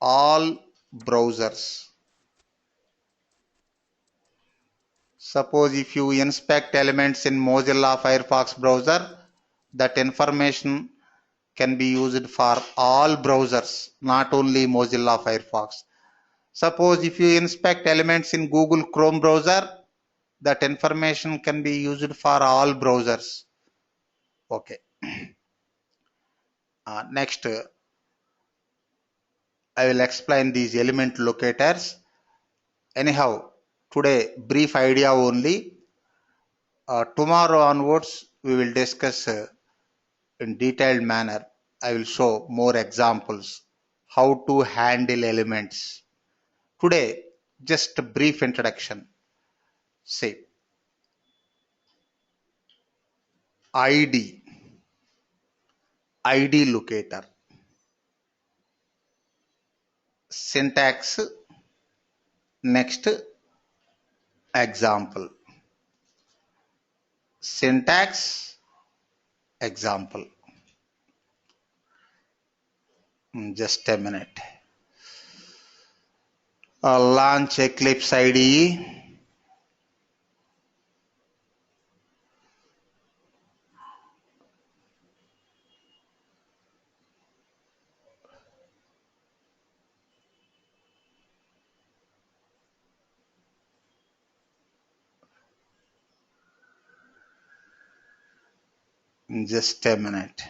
all browsers. Suppose if you inspect elements in Mozilla Firefox browser, that information can be used for all browsers, not only Mozilla Firefox. Suppose if you inspect elements in Google Chrome browser, that information can be used for all browsers. Okay. Next, I will explain these element locators. Anyhow, today brief idea only. Tomorrow onwards, we will discuss in detailed manner. I will show more examples how to handle elements. Today, just a brief introduction. Say ID locator. Syntax. Next example. Syntax example. Just a minute. Launch Eclipse IDE. Just a minute.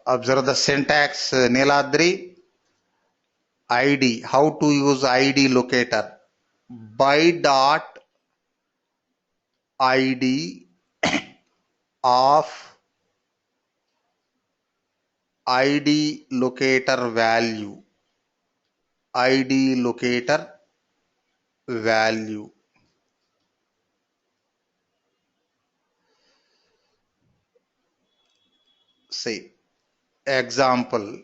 Observe the syntax, Niladri. ID. How to use ID locator? By dot ID of ID locator value. ID locator value. Say example.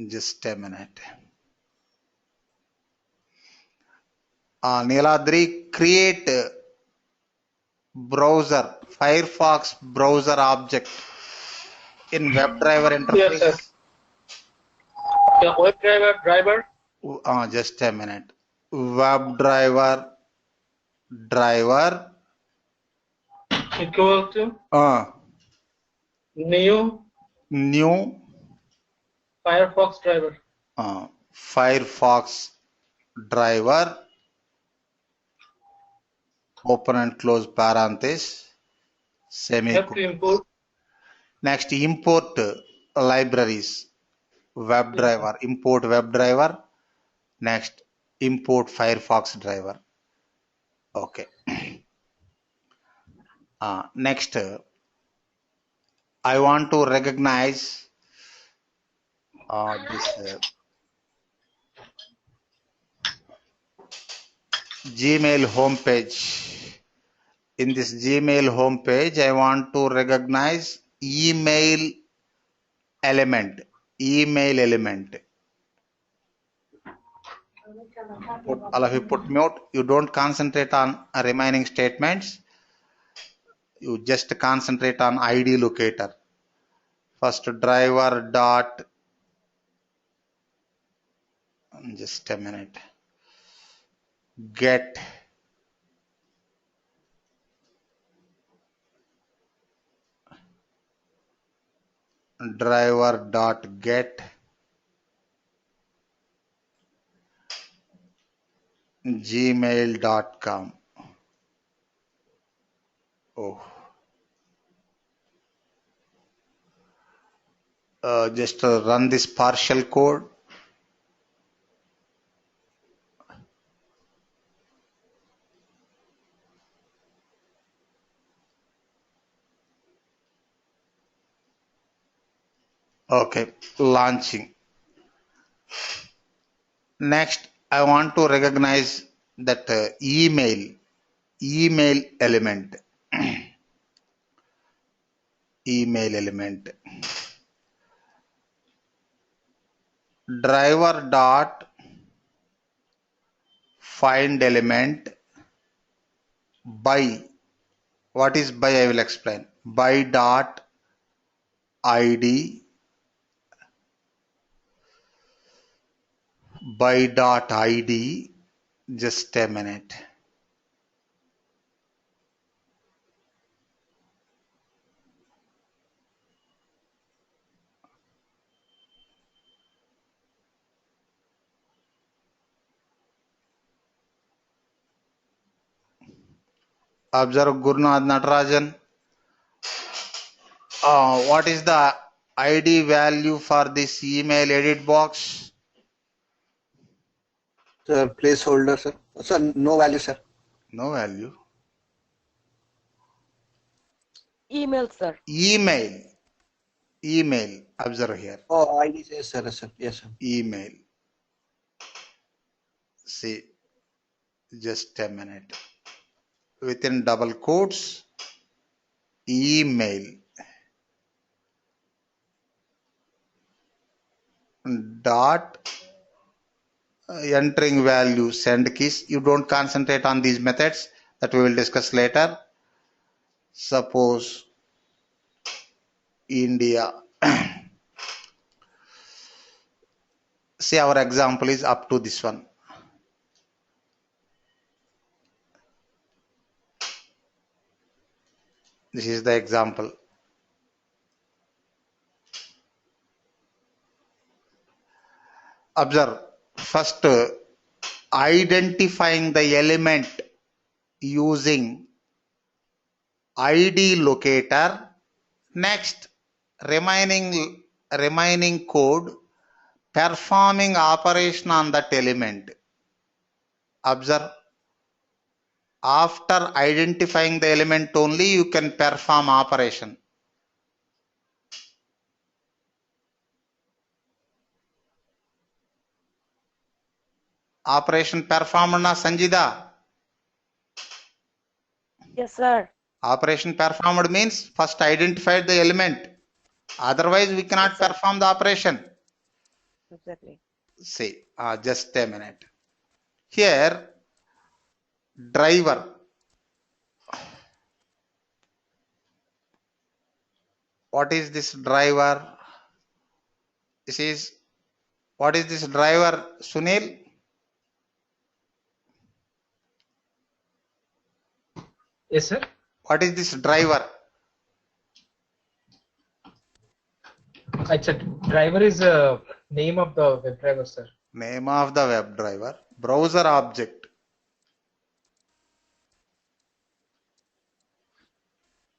Just a minute. Niladri, create browser, Firefox browser object in WebDriver Yes, sir. interface. Yeah, WebDriver. Just a minute. WebDriver driver Equal to new Firefox driver. Firefox driver, open and close parenthesis, Have to semicolon. import. Next, import libraries, WebDriver, import WebDriver. Next, import Firefox driver. Okay. Next, I want to recognize this Gmail homepage. In this Gmail homepage, I want to recognize email element. Email element. All of you put mute. You don't concentrate on remaining statements. You just concentrate on ID locator. First driver dot. Just a minute. Get driver dot get gmail.com. Oh, just run this partial code. Okay, launching. Next, I want to recognize that email element. Email element. Driver dot find element by. What is by? I will explain. By dot id. By dot id. Just a minute. Observe Gurnath Natarajan. What is the ID value for this email edit box? Sir, placeholder, sir. Sir, no value, sir. No value. Email, sir. Email. Observe here. Oh, ID says, sir. Yes, sir. Email. See, just a minute. Within double quotes, email dot entering value send keys. You don't concentrate on these methods that we will discuss later. Suppose India. See, our example is up to this one. This is the example. Observe. First, identifying the element using ID locator. Next, remaining code performing operation on that element. Observe. After identifying the element only, you can perform operation. Operation performed na Sanjida? Yes, sir. Operation performed means first identified the element. Otherwise, we cannot Yes, sir. perform the operation. Exactly. See, just a minute. Here, driver. What is this driver? What is this driver, Sunil? Yes, sir. What is this driver? It's a driver is a name of the WebDriver, sir. Name of the WebDriver. Browser object.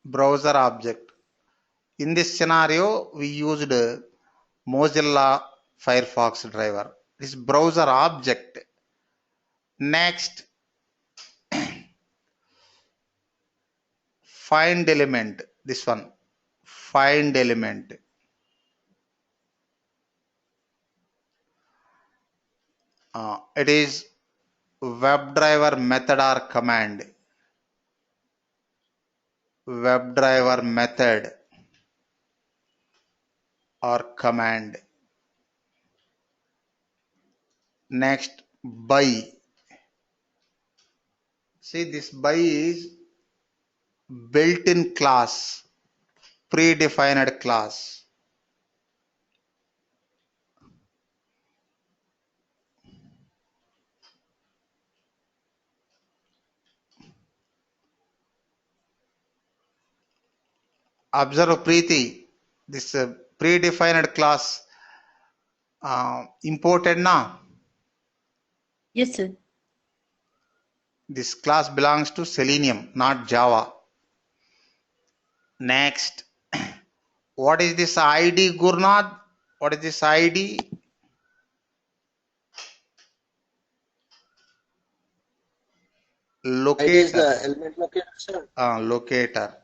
Browser object. In this scenario, we used Mozilla Firefox driver. This browser object. Next, find element. This one. Find element. It is WebDriver method or command. WebDriver method or command. Next, by. See, this by is built-in class, predefined class. Observe Preeti, this predefined class imported na. Yes, sir. This class belongs to Selenium, not Java. Next, what is this ID, Gurnath? What is this ID? It is Locator. the element locator, sir. Locator.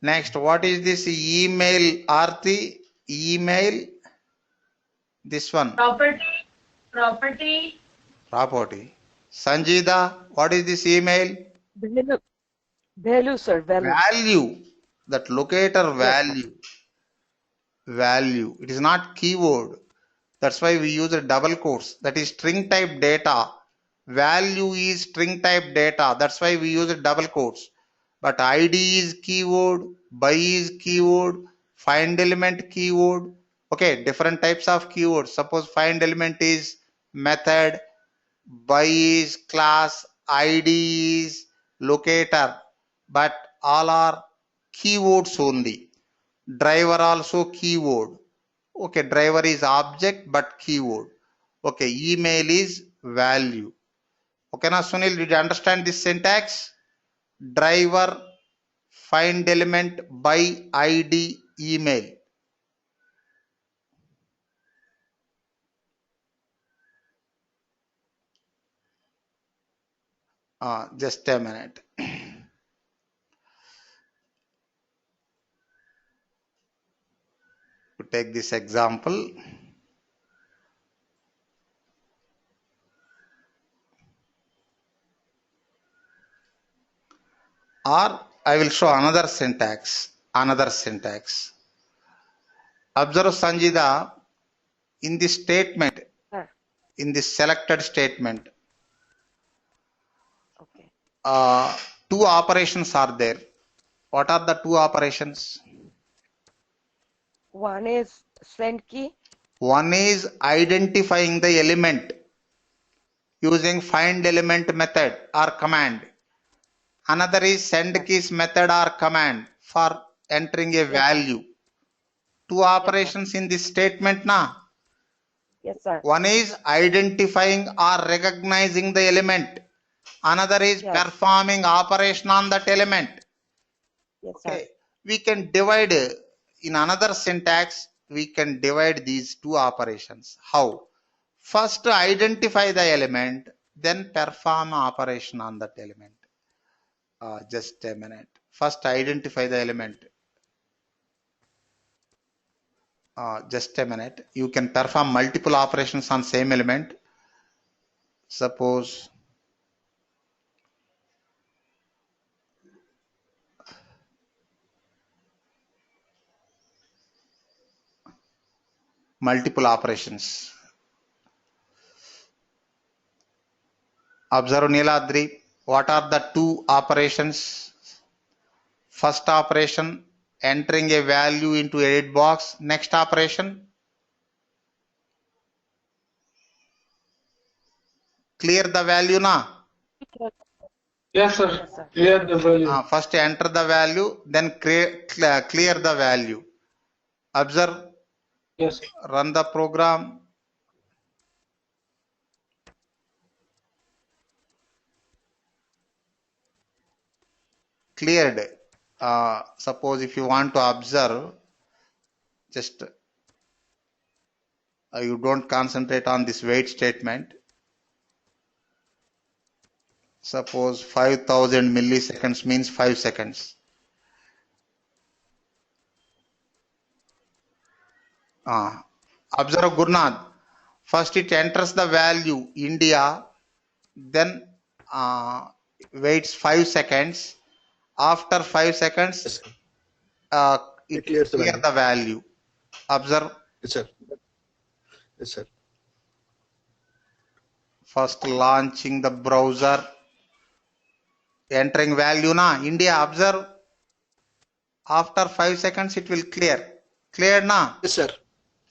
Next, what is this email, Aarti? Email. This one. Property. Property. Sanjida, what is this email? Value, sir. Value. Value. That locator value. Value. It is not keyword. That's why we use a double quotes. That is string type data. Value is string type data. That's why we use a double quotes. But ID is keyword. By is keyword. Find element keyword. Okay, different types of keywords. Suppose find element is method. By is class. ID is locator. But all are keywords only. Driver also keyword. Okay, driver is object but keyword. Okay, email is value. Okay, now Sunil, did you understand this syntax? Driver, find element, by ID, email. Just a minute. To take this example. Or I will show another syntax. Observe Sanjida, in this statement, in this selected statement, Okay. two operations are there. What are the two operations? One is send key. One is identifying the element using find element method or command. Another is send keys method or command for entering a value. Two operations in this statement na. Yes, sir. One is identifying or recognizing the element. Another is Yes. performing operation on that element. Yes, Okay. sir. We can divide in another syntax. We can divide these two operations. How? First identify the element, then perform operation on that element. Just a minute. First identify the element. Just a minute. You can perform multiple operations on same element. Suppose multiple operations. Observe Neeladri. What are the two operations? First operation, entering a value into edit box. Next operation, clear the value na. Yes, sir. Yes, sir. Clear the value. First enter the value, then clear the value. Observe, Yes. run the program. Cleared. Suppose if you want to observe, just you don't concentrate on this wait statement. Suppose 5000 milliseconds means 5 seconds. Observe Gurnath. First it enters the value India, then waits 5 seconds. After 5 seconds, Yes, sir. it It clears the clear value. the value. Observe. Yes, sir. Yes, sir. First launching the browser, entering value na India. Observe. After 5 seconds it will clear. Clear na? Yes, sir.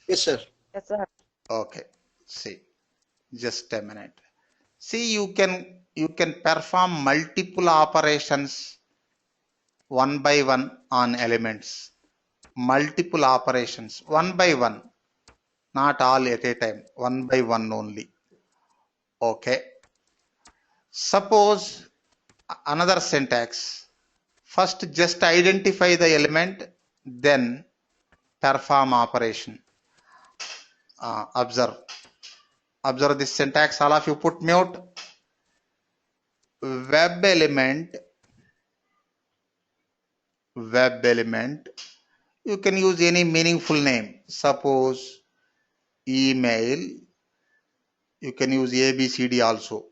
Yes, sir. Yes, sir. Okay. See, just a minute. See, you can perform multiple operations one by one on elements. Multiple operations one by one, not all at a time. One by one only. Okay. Suppose another syntax. First, just identify the element, then perform operation. Observe this syntax. All of you put mute. Web element. You can use any meaningful name. Suppose email. You can use ABCD also.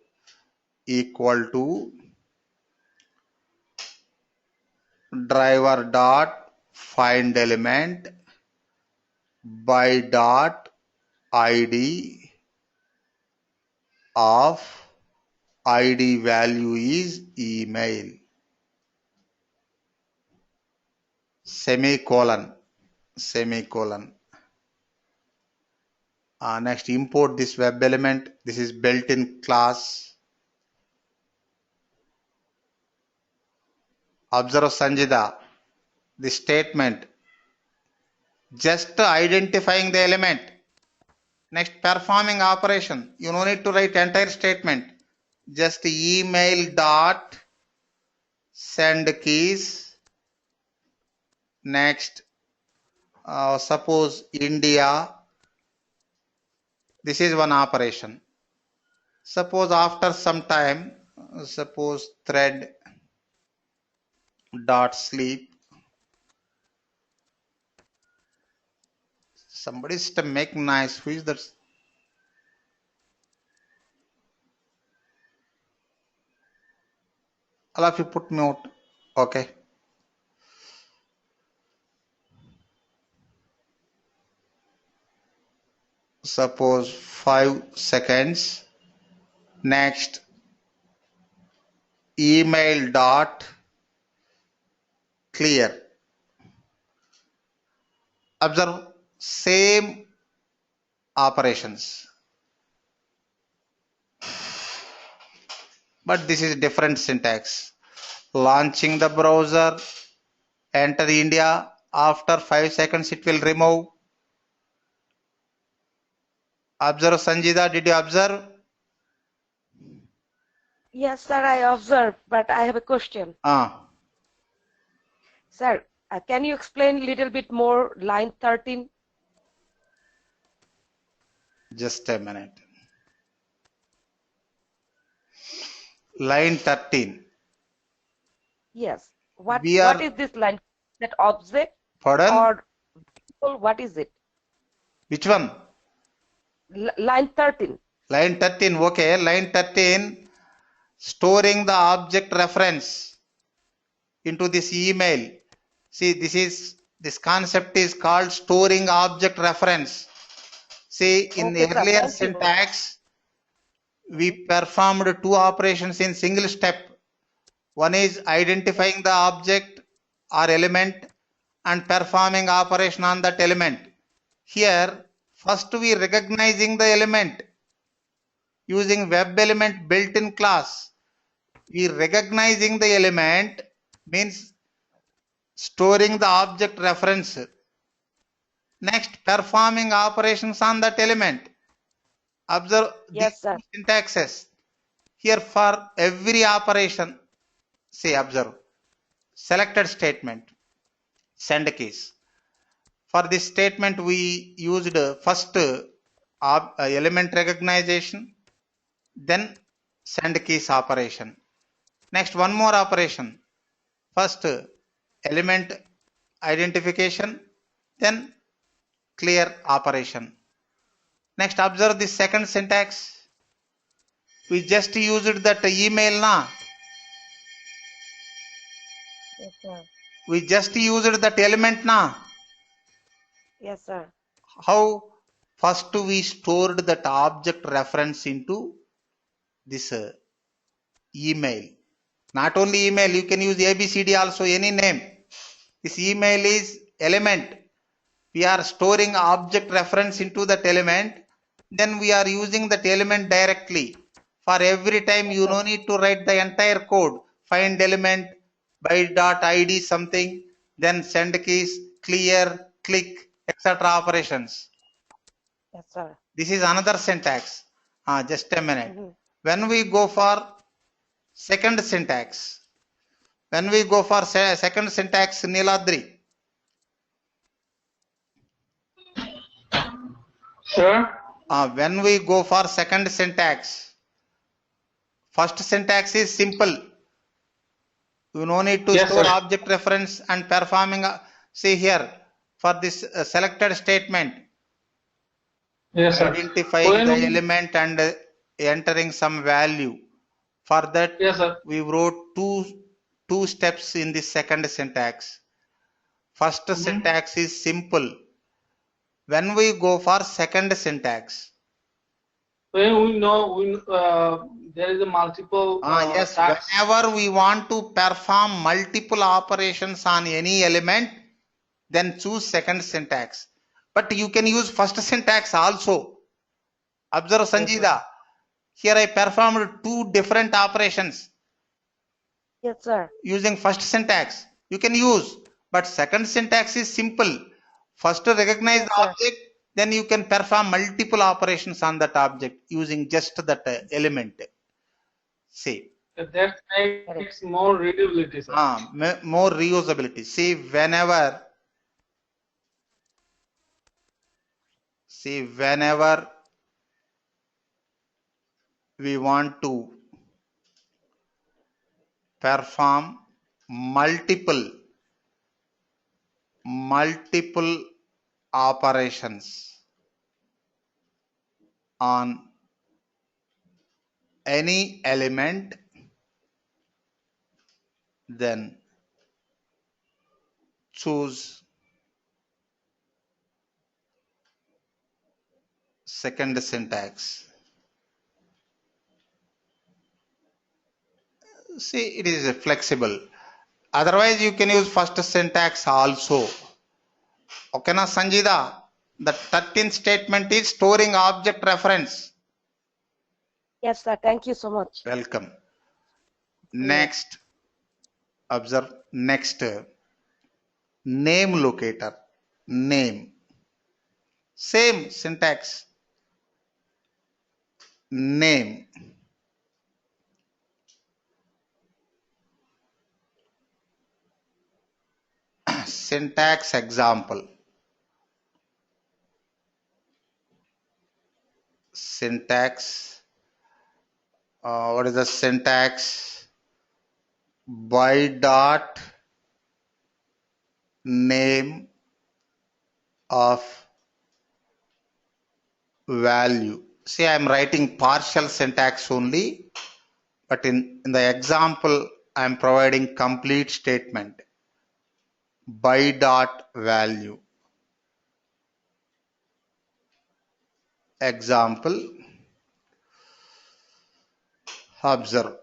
Equal to driver dot find element by dot id of id value is email, semicolon. Next, import this web element. This is built-in class. Observe Sanjida. The statement, just identifying the element. Next, performing operation. You no need to write entire statement. Just email dot send keys. Next, suppose India. This is one operation. Suppose after some time, suppose thread dot sleep. Somebody is to make nice. Who is that? All of you put mute. Okay. Suppose 5 seconds. Next, email dot clear. Observe same operations, but this is different syntax. Launching the browser, enter India. After 5 seconds it will remove. Observe Sanjida, did you observe? Yes, sir, I observed, but I have a question. Sir, can you explain a little bit more line 13? Just a minute. Line 13. Yes. What We are, is this line? That object pardon? or what is it? Which one? Line 13. Line 13. Okay. Line 13. Storing the object reference into this email. See, this concept is called storing object reference. See, in the Okay, sir, earlier thank you. syntax, we performed two operations in single step. One is identifying the object or element and performing operation on that element. Here, first we recognizing the element using web element built-in class. We recognizing the element means storing the object reference. Next, performing operations on that element. Observe Yes, sir. these syntaxes. Here for every operation, say observe, selected statement, send keys. For this statement, we used first element recognition, then send keys operation. Next, one more operation. First, element identification, then clear operation. Next, observe the second syntax. We just used that email na. Yes, sir. We just used that element na. Yes, sir. How? First we stored that object reference into this email. Not only email, you can use ABCD also, any name. This email is element. We are storing object reference into that element. Then we are using that element directly. For every time you no need to write the entire code. Find element by dot id something, then send keys, clear, click, etc. operations. Yes, sir. This is another syntax. Just a minute. When we go for second syntax, Niladri. Sir? When we go for second syntax, first syntax is simple. You no need to store object reference and performing. See here, for this selected statement, Yes, sir. identifying the element and entering some value. For that, yes, sir. we wrote two steps in the second syntax. First syntax is simple. When we go for second syntax, When we know there is a multiple yes, tags. whenever we want to perform multiple operations on any element, then choose second syntax. But you can use first syntax also. Observe Sanjida. Here I performed two different operations. Yes, sir. Using first syntax. You can use, but second syntax is simple. First recognize the object, then you can perform multiple operations on that object using just that element. See. That makes more readability, sir. More reusability. See, whenever we want to perform multiple operations on any element, then choose second syntax. See, it is flexible. Otherwise, you can use first syntax also. Okay, na Sanjida? The 13th statement is storing object reference. Yes, sir. Thank you so much. Welcome. Next, observe next. Name locator. Name. Same syntax. name. Syntax example. Syntax. What is the syntax? By dot name of value. See, I am writing partial syntax only, but in the example, I am providing complete statement. By dot value. Example. Observe.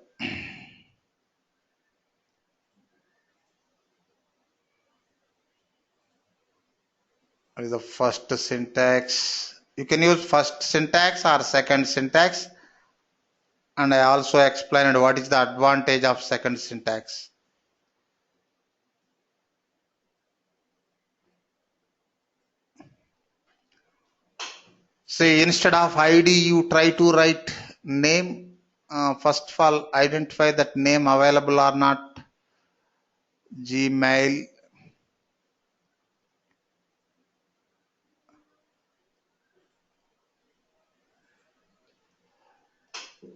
What is the first syntax? You can use first syntax or second syntax, and I also explained what is the advantage of second syntax. See, instead of ID, you try to write name. First of all, identify that name available or not. Gmail.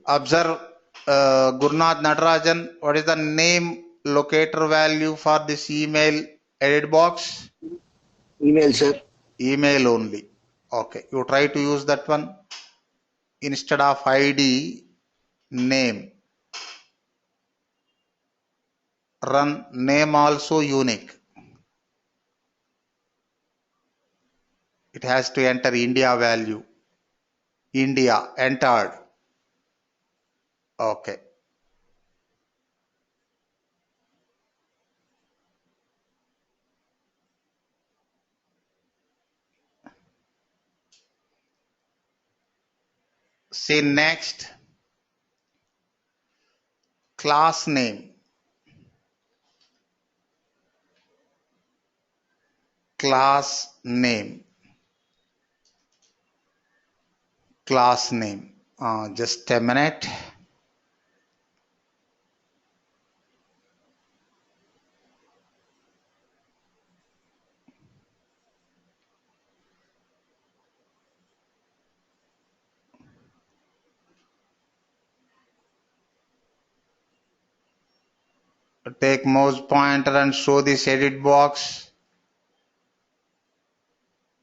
Observe Gurnath Natarajan. What is the name locator value for this email edit box? Email, sir. Email only. Okay, you try to use that one. Instead of ID, name. Run name also unique. It has to enter India value. India entered. Okay. See next. Class name. Class name. Class name. Just a minute. Take mouse pointer and show this edit box.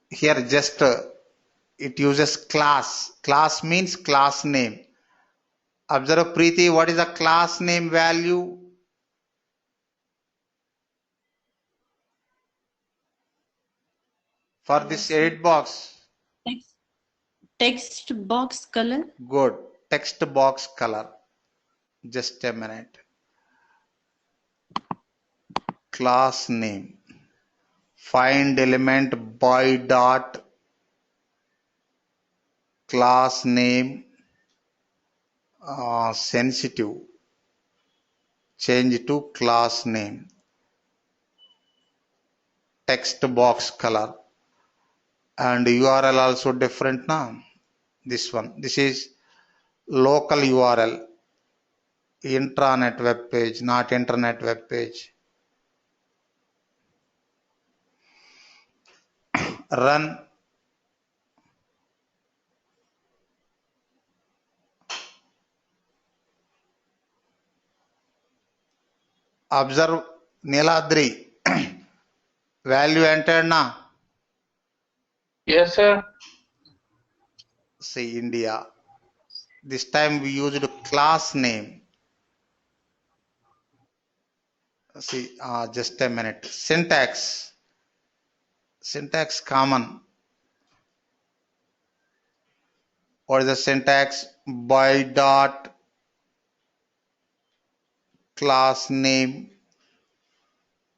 Here just it uses class. Class means class name. Observe Preeti, what is the class name value? For this edit box? Text box color. Good. Text box color. Just a minute. Class name. Find element by dot class name sensitive. Change to class name. Text box color. And URL also different now. This one. This is local URL. Intranet web page, not internet web page. Run. Observe Niladri. Value entered now. Yes, sir. See India. This time we used class name. See, just a minute. Syntax. Syntax common. What is the syntax? By dot class name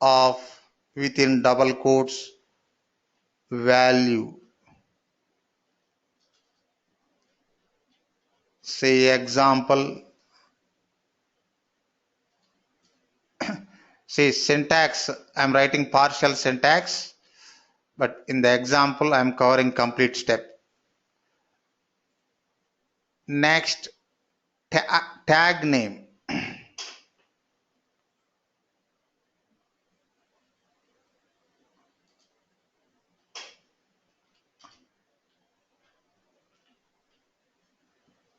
of within double quotes value. Say example. See syntax, I am writing partial syntax, but in the example I am covering complete step. Next, tag name.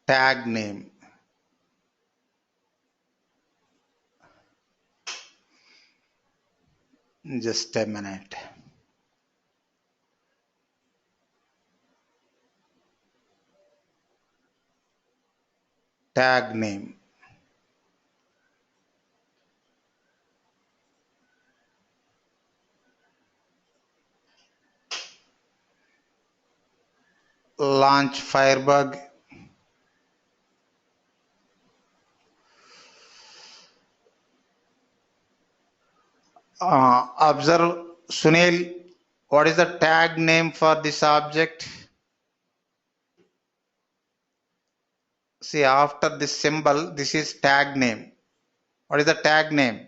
Tag name. Just a minute. Tag name. Launch Firebug. Observe, Sunil, what is the tag name for this object? See, after this symbol, this is tag name. What is the tag name?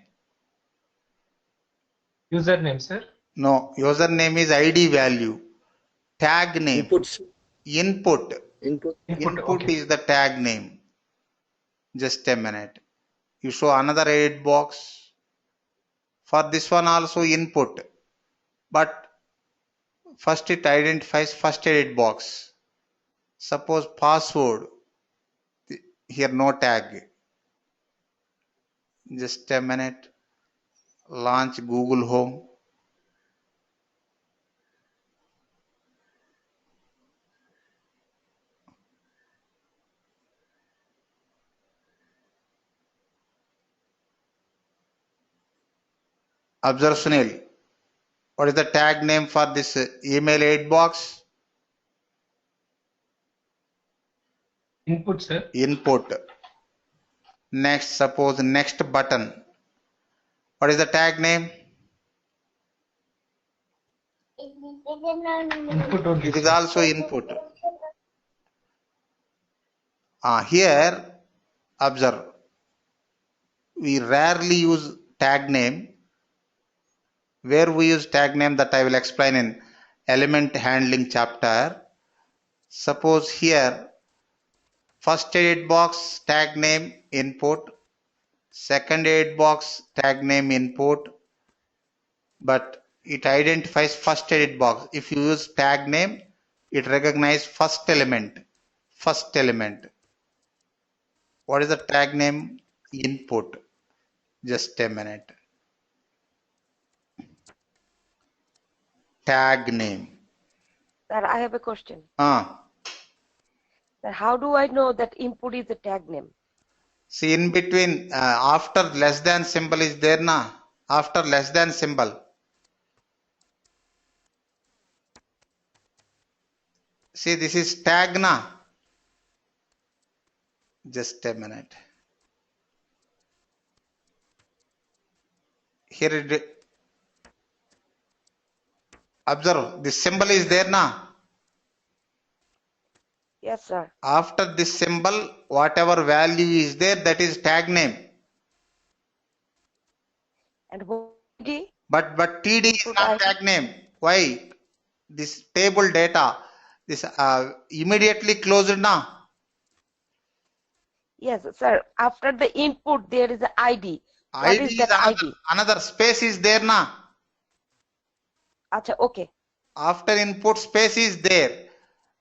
Username, sir. No, username is ID value. Tag name. Inputs. Input. Input. Input Okay. is the tag name. Just a minute. You show another edit box. For this one also input. But first it identifies first edit box. Suppose password. Here no tag. Just a minute. Launch Google Home. Observe, Sunil. What is the tag name for this email edit box? Input, sir. Input. Next, suppose next button. What is the tag name? Input only. It is sir. also input. Here, observe. We rarely use tag name. Where we use tag name, that I will explain in element handling chapter. Suppose here, first edit box tag name input, second edit box tag name input, but it identifies first edit box. If you use tag name, it recognizes first element. First element. What is the tag name? Input. Just a minute. Tag name. Sir, I have a question. Ah. Sir, how do I know that input is a tag name? See, in between, after less than symbol is there na? After less than symbol. See, this is tag na? Just a minute. Here it, observe, this symbol is there na? Yes, sir. After this symbol, whatever value is there, that is tag name. And what ID? But TD is Input not ID. tag name. Why? This table data, this immediately closed na? Yes, sir. After the input, there is an ID. What ID is is that ID? another space is there na? Acha, okay. After input space is there.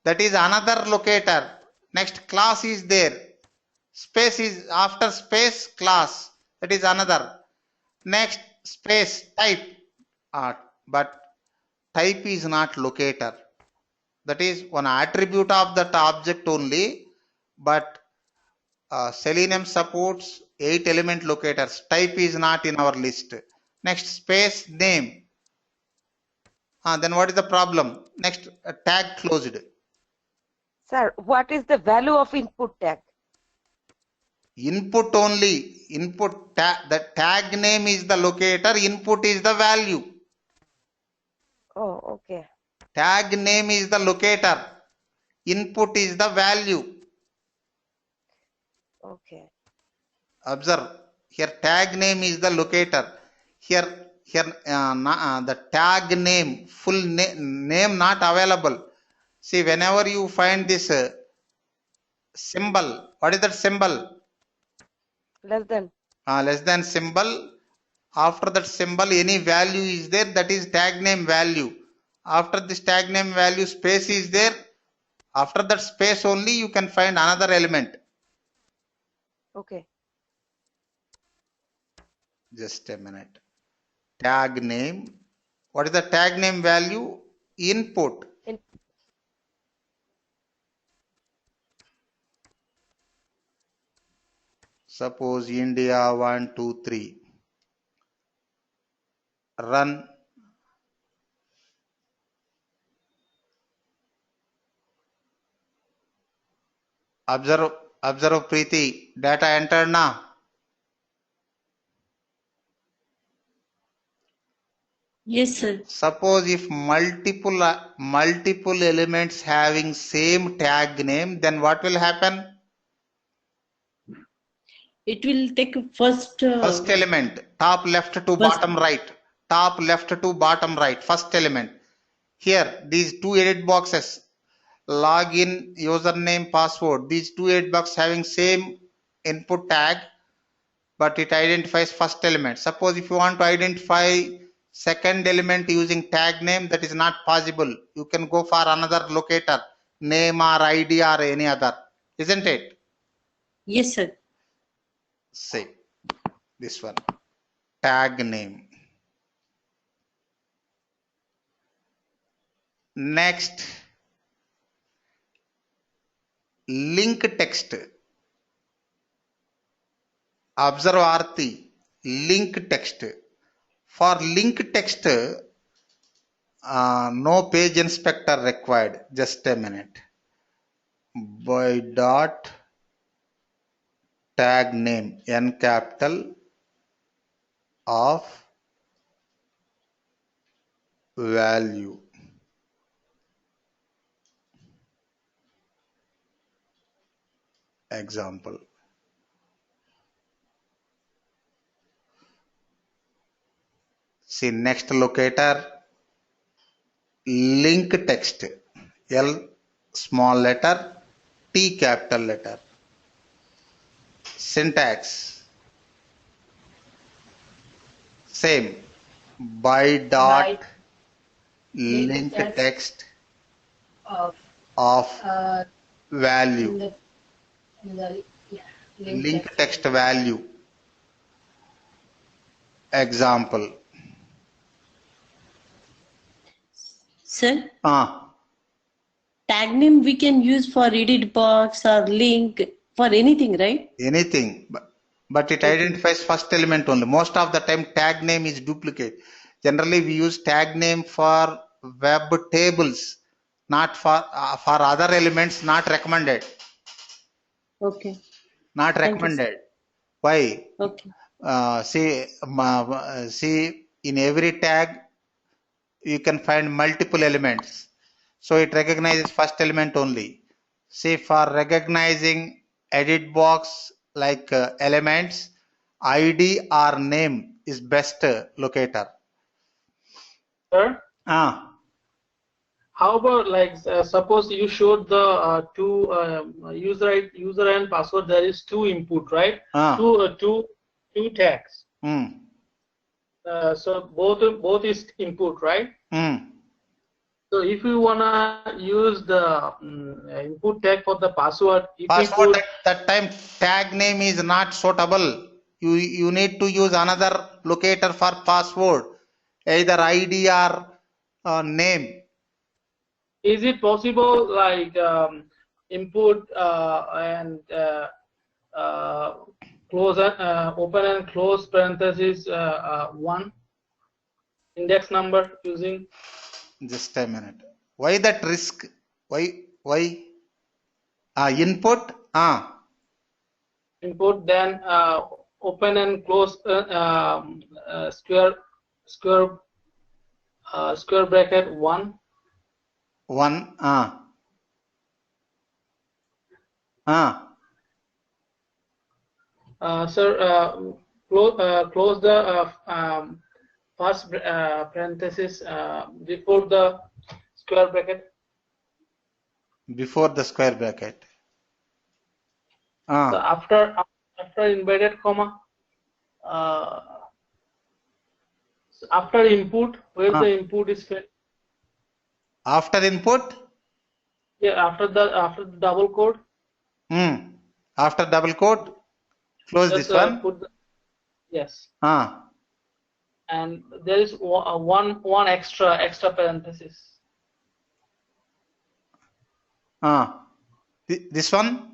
That is another locator. Next class is there. Space is after space class. That is another. Next space type. But type is not locator. That is one attribute of that object only. But Selenium supports 8 element locators. Type is not in our list. Next space name. Then what is the problem? Next tag closed. Sir, what is the value of input tag? Input only. Input the tag name is the locator. Input is the value. Oh, okay. Tag name is the locator. Input is the value. Okay. Observe. Here tag name is the locator. Here the tag name, full name not available. See, whenever you find this symbol. What is that symbol? Less than. Less than symbol. After that symbol, any value is there, that is tag name value. After this tag name value, space is there. After that space only, you can find another element. Okay. Just a minute. Tag name. What is the tag name value? Input. Suppose India 1, 2, 3. Run. Observe Preeti. Data entered now. Yes, sir. Suppose if multiple elements having same tag name, then what will happen? It will take first Element, top left to bottom right. Top left to bottom right, first element. Here, these two edit boxes, login, username, password. These two edit boxes having same input tag, but it identifies first element. Suppose if you want to identify second element using tag name, that is not possible. You can go for another locator, name or ID or any other, isn't it? Yes, sir. Say this one, tag name. Next, linkText. Observe Aarti, linkText. For linkText, no page inspector required. Just a minute. By dot tag name, N capital of value. Example. See next locator, linkText, L small letter, T capital letter. Syntax same, by dot linkText of value, linkText value. Example. Sir, tag name we can use for edit box or link for anything, right? Anything, but it identifies first element only. Most of the time tag name is duplicate. Generally we use tag name for web tables, not for other elements, not recommended. Okay. Not recommended. Why? Okay. See in every tag you can find multiple elements, so it recognizes first element only. See, for recognizing edit box like elements, ID or name is best locator. Sir? How about like suppose you showed the two user and password, there is two input, right? Two tags. So both is input, right? So if you wanna use the input tag for the password, that time tag name is not suitable. You need to use another locator for password, either ID or name. Is it possible like input and close open and close parenthesis 1 index number using? Just a minute. Why that risk? Why? Input. Input, then open and close square bracket 1. 1. Sir, close the first parenthesis before the square bracket. Before the square bracket. So after inverted comma, so after input, where the input is filled. After input? Yeah, after the double quote. After double quote, close Just this one. put the, yes. And there is one extra parenthesis. This one?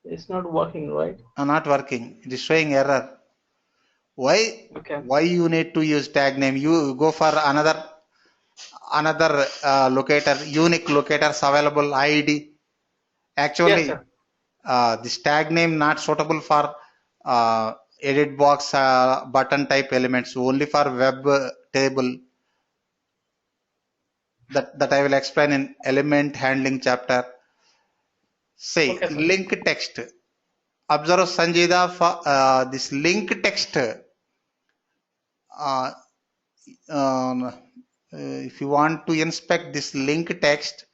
It's not working, right? Not working. It is showing error. Why? Okay. Why you need to use tag name? You go for another locator, unique locators available ID. Actually, yes, this tag name not suitable for edit box button type elements, only for web table. That I will explain in element handling chapter. Say link text. Observe Sanjida for this link text. If you want to inspect this link text,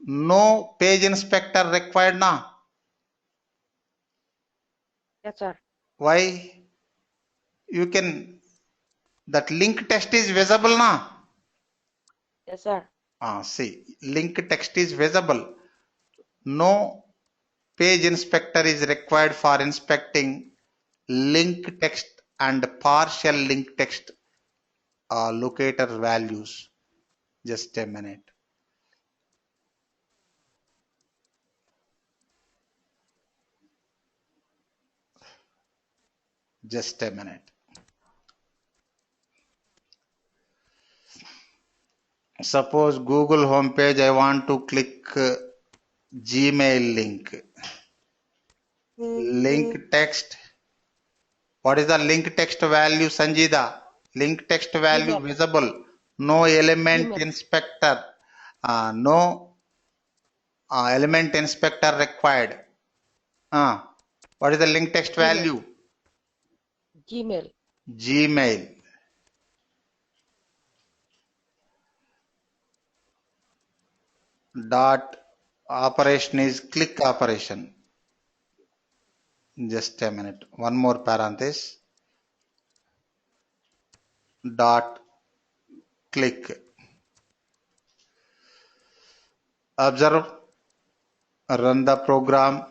no page inspector required now. Yes, sir. Why? You can, that link text is visible now. Yes, sir. See, link text is visible. No page inspector is required for inspecting link text and partial link text locator values. Just a minute. Just a minute. Suppose Google homepage, I want to click Gmail link. Link text. What is the link text value, Sanjida? Link text value Gmail. visible. No element Gmail. inspector. No element inspector required. What is the link text value? Gmail. Gmail. Dot operation is click operation. Just a minute. One more parenthesis. Dot click. Observe. Run the program.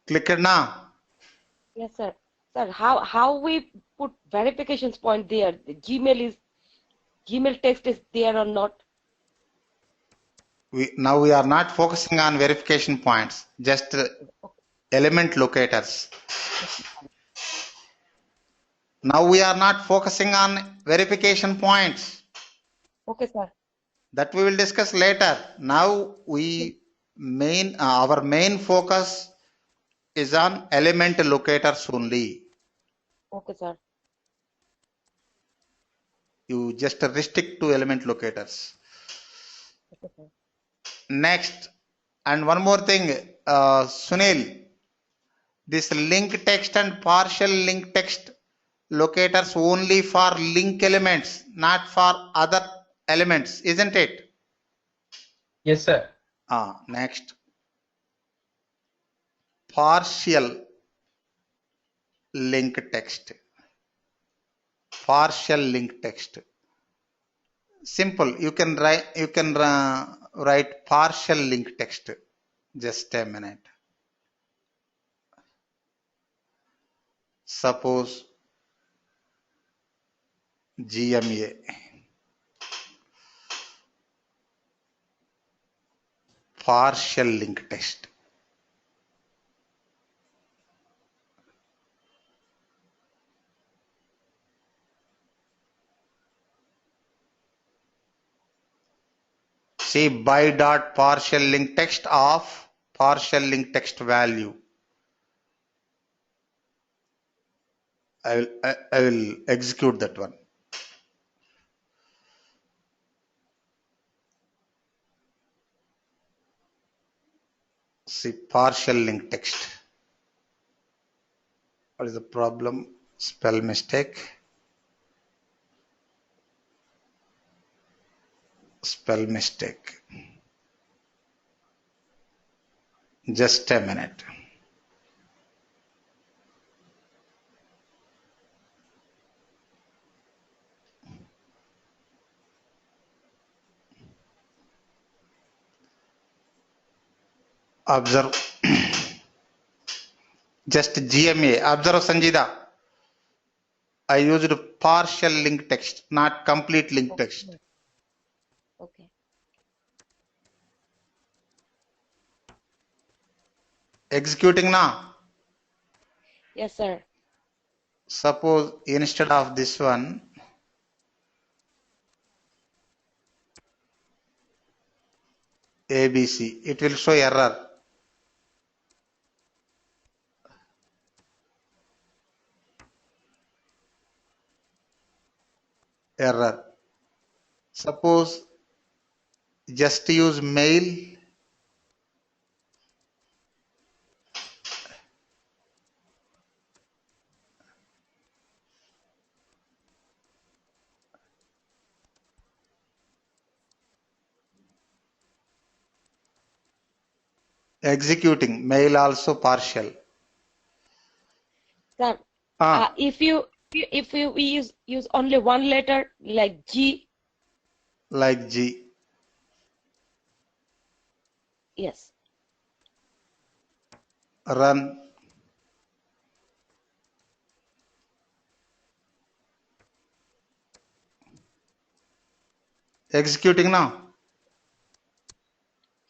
Click it now. Yes, sir. Sir, how we put verifications point there? The Gmail text is there or not? Now we are not focusing on verification points, just element locators. Now we are not focusing on verification points. Okay, sir. That we will discuss later. Now our main focus is on element locators only. Okay, sir. You just restrict to element locators. Okay, sir. Next, and one more thing, Sunil, this link text and partial link text locators only for link elements, not for other elements, isn't it? Yes, sir. Next, partial link text. Partial link text. Simple. You can write partial link text. Just a minute. Suppose GMA. Partial link text. See, by dot partial link text of partial link text value. I will execute that one. See, partial link text. What is the problem? Spell mistake. Spell mistake. Just a minute. Observe. Just GMA. Observe, Sanjida. I used partial link text, not complete link text. Okay. Executing now. Yes, sir. Suppose instead of this one, ABC, it will show error. Error. Suppose just use mail. Executing mail also partial. Sir, if you use only one letter like G. Like G. Yes. Run. Executing now.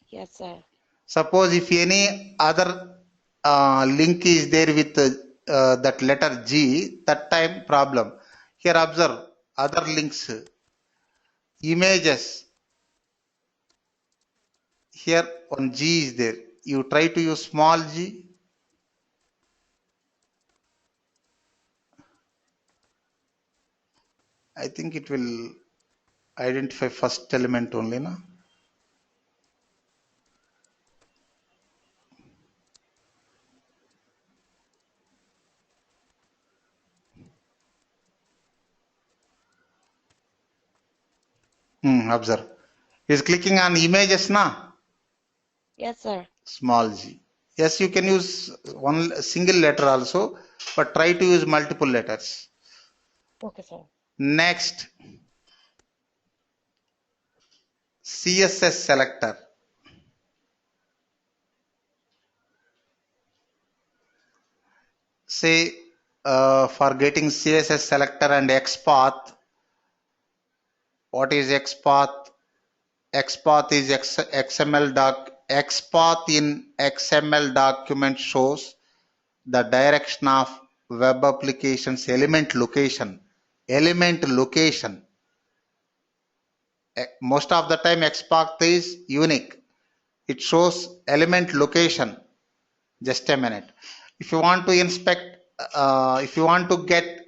Yes, sir. Suppose if any other link is there with that letter G, that time problem. Here observe other links, images. Here on G is there. You try to use small g. I think it will identify first element only, na? Observe. Is clicking on images, na? Yes, sir. Small g. Yes, you can use one single letter also, but try to use multiple letters. Okay, sir. Next, CSS selector. Say for getting CSS selector and xpath. What is xpath? XPath is XML XPath in XML document shows the direction of web applications element location. Element location. Most of the time XPath is unique. It shows element location. Just a minute. If you want to inspect, if you want to get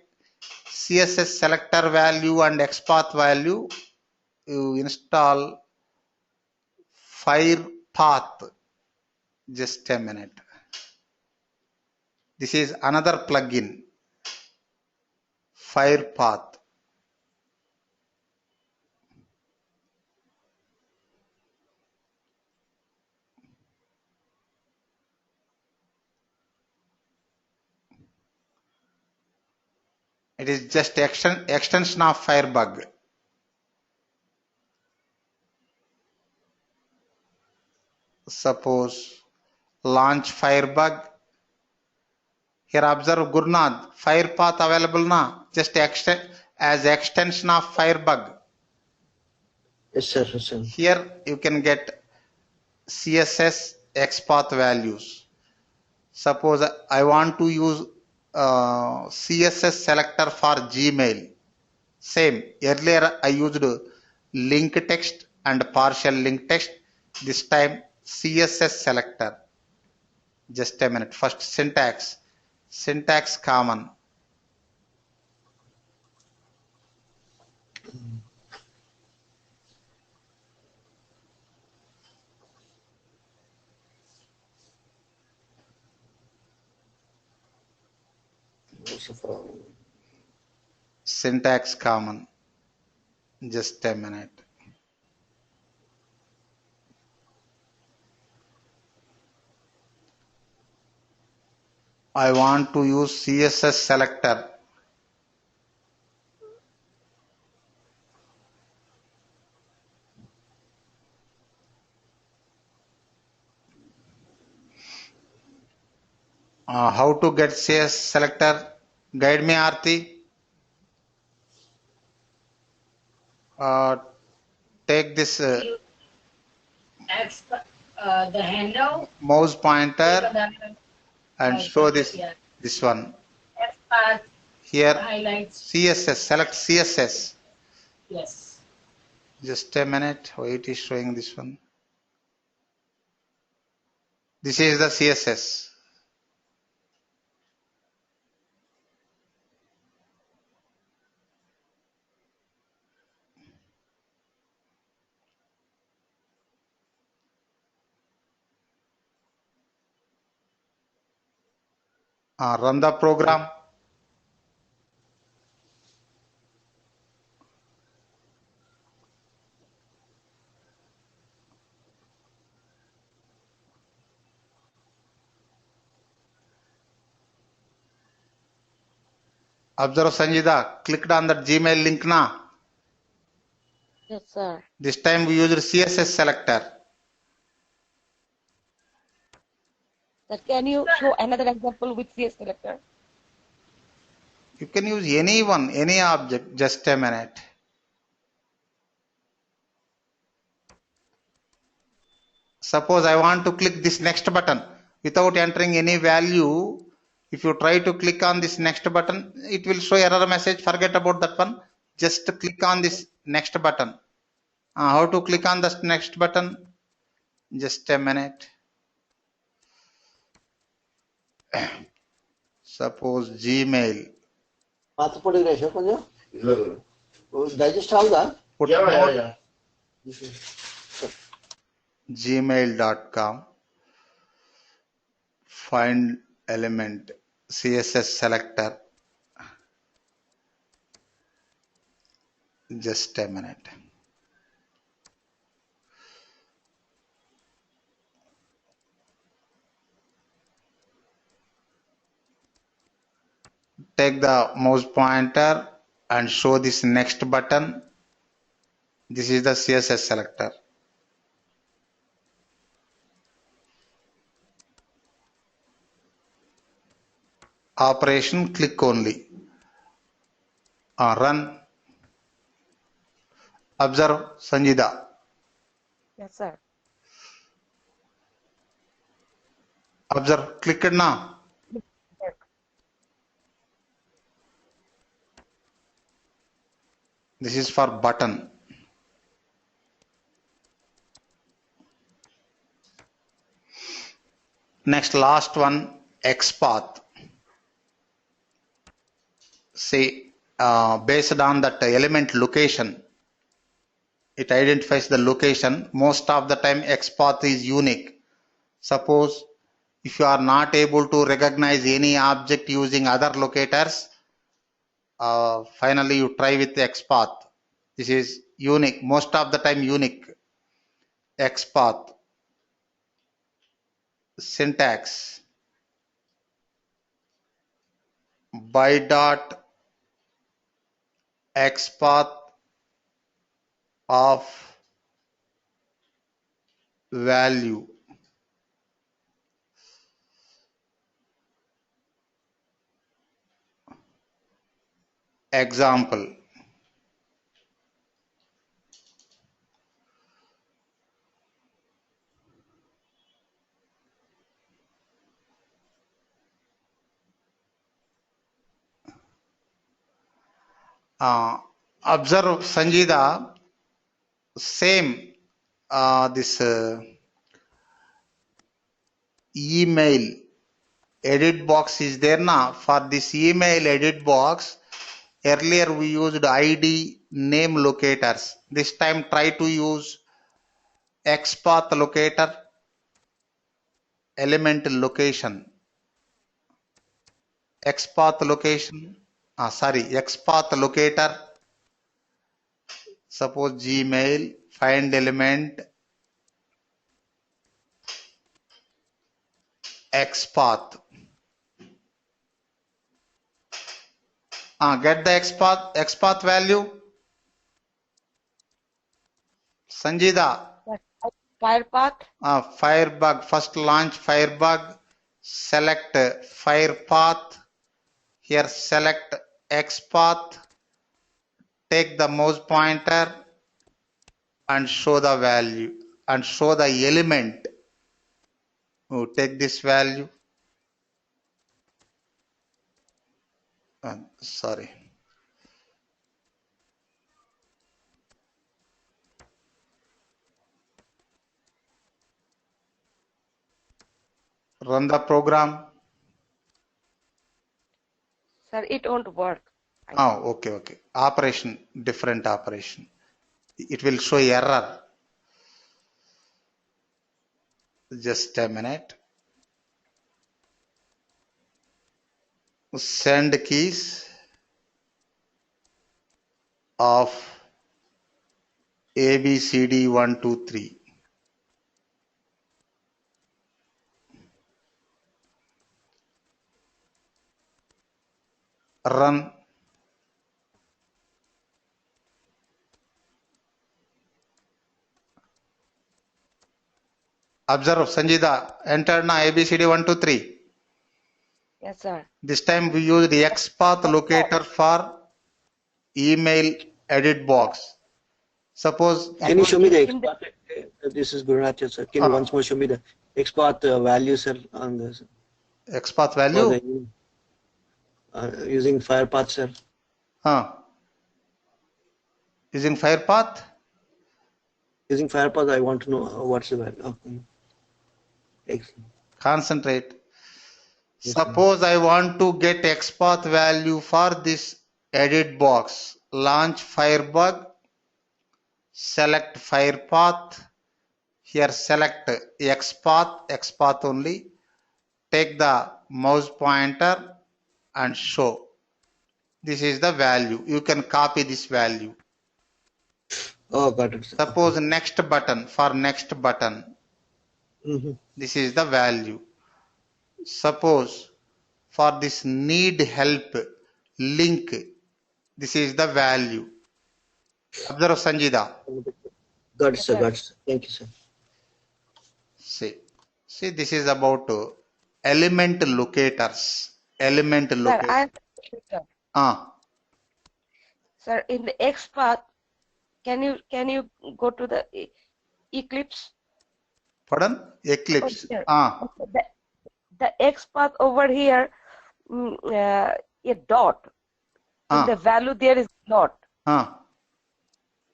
CSS selector value and XPath value, you install FirePath. Just a minute. This is another plugin, FirePath. It is just extension of Firebug. Suppose launch Firebug. Here observe Gurnath, FirePath available na? Just as extension of Firebug. Yes, sir. Yes, sir. Here you can get CSS XPath values. Suppose I want to use CSS selector for Gmail. Same. Earlier I used linkText and partialLinkText. This time CSS selector. Just a minute. First syntax. Syntax common. Syntax common. Just a minute. I want to use cssSelector. How to get cssSelector? Guide me, Aarti. Take this the handle, mouse pointer and show this yeah. this one. xpath Here highlights. CSS, select CSS. Yes. Just a minute. Why it is showing this one? This is the CSS. Run the program. Observe Sanjida, clicked on that Gmail link now. Yes, sir. This time we used cssSelector. Sir, can you show another example with cssSelector? You can use any one, any object. Just a minute. Suppose I want to click this next button without entering any value. If you try to click on this next button, it will show error message. Forget about that one. Just click on this next button. How to click on this next button? Just a minute. Suppose Gmail. Gmail.com. Find element cssSelector. Just a minute. Take the mouse pointer and show this next button. This is the cssSelector. Operation click only. Run. Observe Sanjida. Yes, sir. Observe, click it now. This is for button. Next, last one, xpath. See, based on that element location, it identifies the location. Most of the time, xpath is unique. Suppose if you are not able to recognize any object using other locators, finally you try with xpath. This is unique, most of the time unique. Xpath. Syntax. By dot xpath of value. Example. Observe Sanjida, same this email edit box is there now. For this email edit box, earlier we used ID name locators. This time try to use xpath locator element location. xpath location, xpath locator. Suppose Gmail, find element, xpath. Get the xpath value. Sanjida. Firepath. Firebug. First launch Firebug. Select Firepath. Here select xpath. Take the mouse pointer and show the value and show the element. Take this value. Sorry. Run the program. Sir, it won't work. Okay. Operation, different operation. It will show error. Just a minute. Send keys of ABCD123. Run. Observe, Sanjida, enter now ABCD123. Yes, sir. This time we use the xpath locator for email edit box. Suppose. Can you show me the xpath? This is Gurunath, sir. Can you once more show me the xpath value, sir, on this? XPath value? Using Firepath, sir. Using Firepath? Using Firepath, I want to know what's the value. Concentrate. Yes, suppose I want to get XPath value for this edit box. Launch Firebug. Select Firepath. Here select XPath only. Take the mouse pointer and show. This is the value. You can copy this value. Oh, got it. Suppose next button, for next button. This is the value. Suppose for this need help link, this is the value. Observe, Sanjida. Got it, sir. Got it, sir. Thank you, sir. See, this is about element locators. Element locators. Sir, in the XPath, can you go to the Eclipse? Pardon? Eclipse. The XPath over here, a dot. In the value there is dot.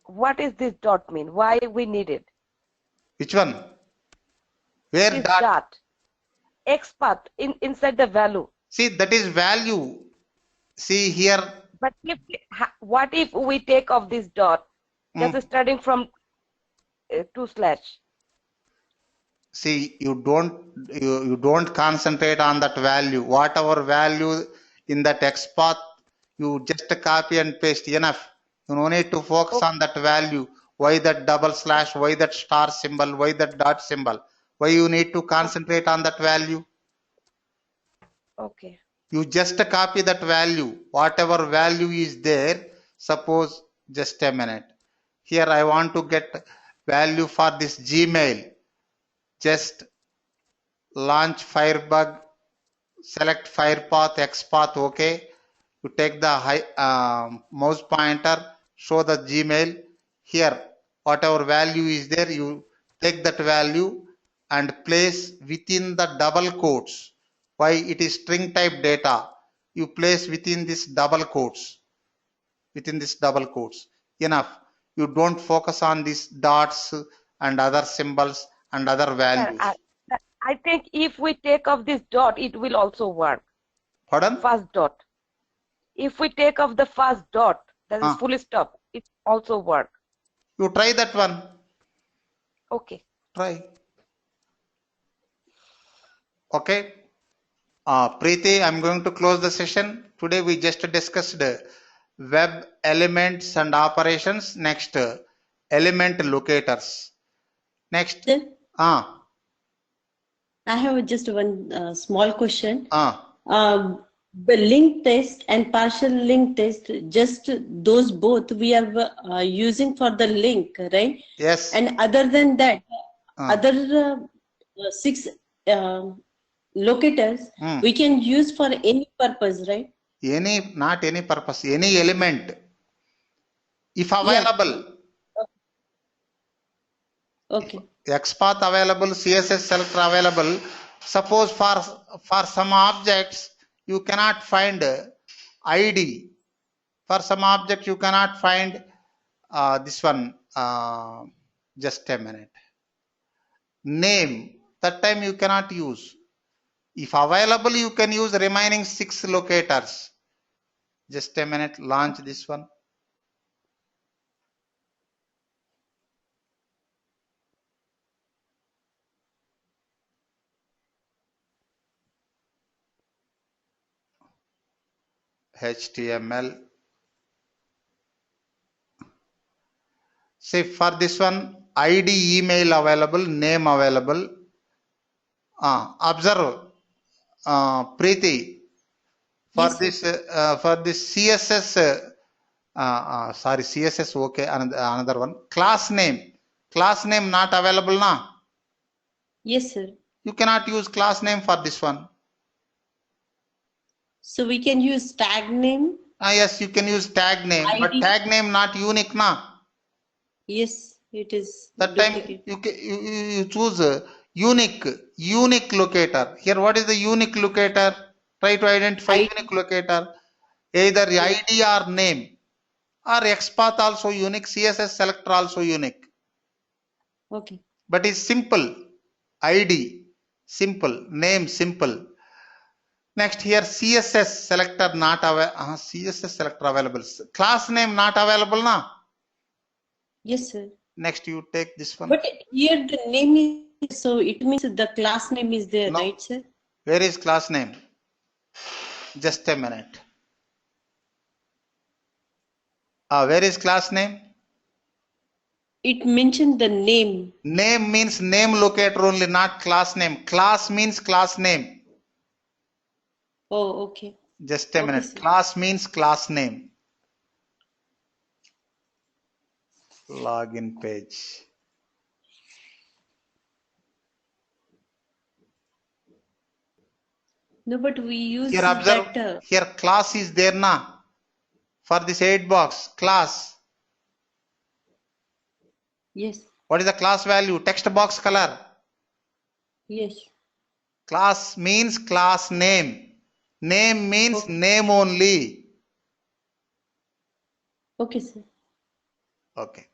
What is this dot mean? Why we need it? Which one? Where this dot? XPath inside the value. See, that is value. See here. But what if we take off this dot, just starting from 2/? See, you don't concentrate on that value. Whatever value in that XPath, you just copy and paste. Enough. You don't need to focus on that value. Why that double slash? Why that star symbol? Why that dot symbol? Why you need to concentrate on that value? Okay. You just copy that value. Whatever value is there. Suppose, just a minute. Here I want to get value for this Gmail. Just launch Firebug, select Firepath, XPath, okay. You take the mouse pointer, show the Gmail. Here, whatever value is there, you take that value and place within the double quotes. Why? It is string type data. You place within this double quotes. Within this double quotes. Enough. You don't focus on these dots and other symbols and other values. I think if we take off this dot, it will also work. Pardon? First dot. If we take off the first dot, that is full stop, it also work. You try that one. Okay. Try. Okay. Preeti, I'm going to close the session. Today we just discussed web elements and operations. Next, element locators. Next. Sir, I have just one small question. The link test and partial link test, just those both we are using for the link, right? Yes. And other than that, other 6 locators we can use for any purpose, right? Not any purpose, any element. If available. Yeah. Okay. XPath available, cssSelector available. Suppose for some objects you cannot find ID. For some object you cannot find this one. Just a minute. Name. That time you cannot use. If available, you can use remaining 6 locators. Just a minute. Launch this one. HTML. Say for this one, ID, email available, name available. Observe, Preeti. For yes, this CSS, sorry, CSS. Okay, another one. Class name not available now. Yes, sir. You cannot use class name for this one. So we can use tag name. Yes, you can use tag name, but tag name not unique now. Yes, it is. That time you choose unique locator. Here, what is the unique locator? Try to identify unique locator. Either ID or name, or XPath also unique, cssSelector also unique. Okay. But it's simple. ID simple, name simple. Next here cssSelector not available. cssSelector available. Class name not available now. Yes, sir. Next you take this one. But here the name is, so it means the class name is there, No. right, sir? Where is class name? Just a minute. Where is class name? It mentioned the name. Name means name locator only, not class name. Class means class name. Oh, okay. Just a minute. Sir. Class means class name. Login page. No, but we use Here observe. that. Here class is there now. For this 8 box, class. Yes. What is the class value? Text box color. Yes. Class means class name. Name means name only. Okay, sir. Okay.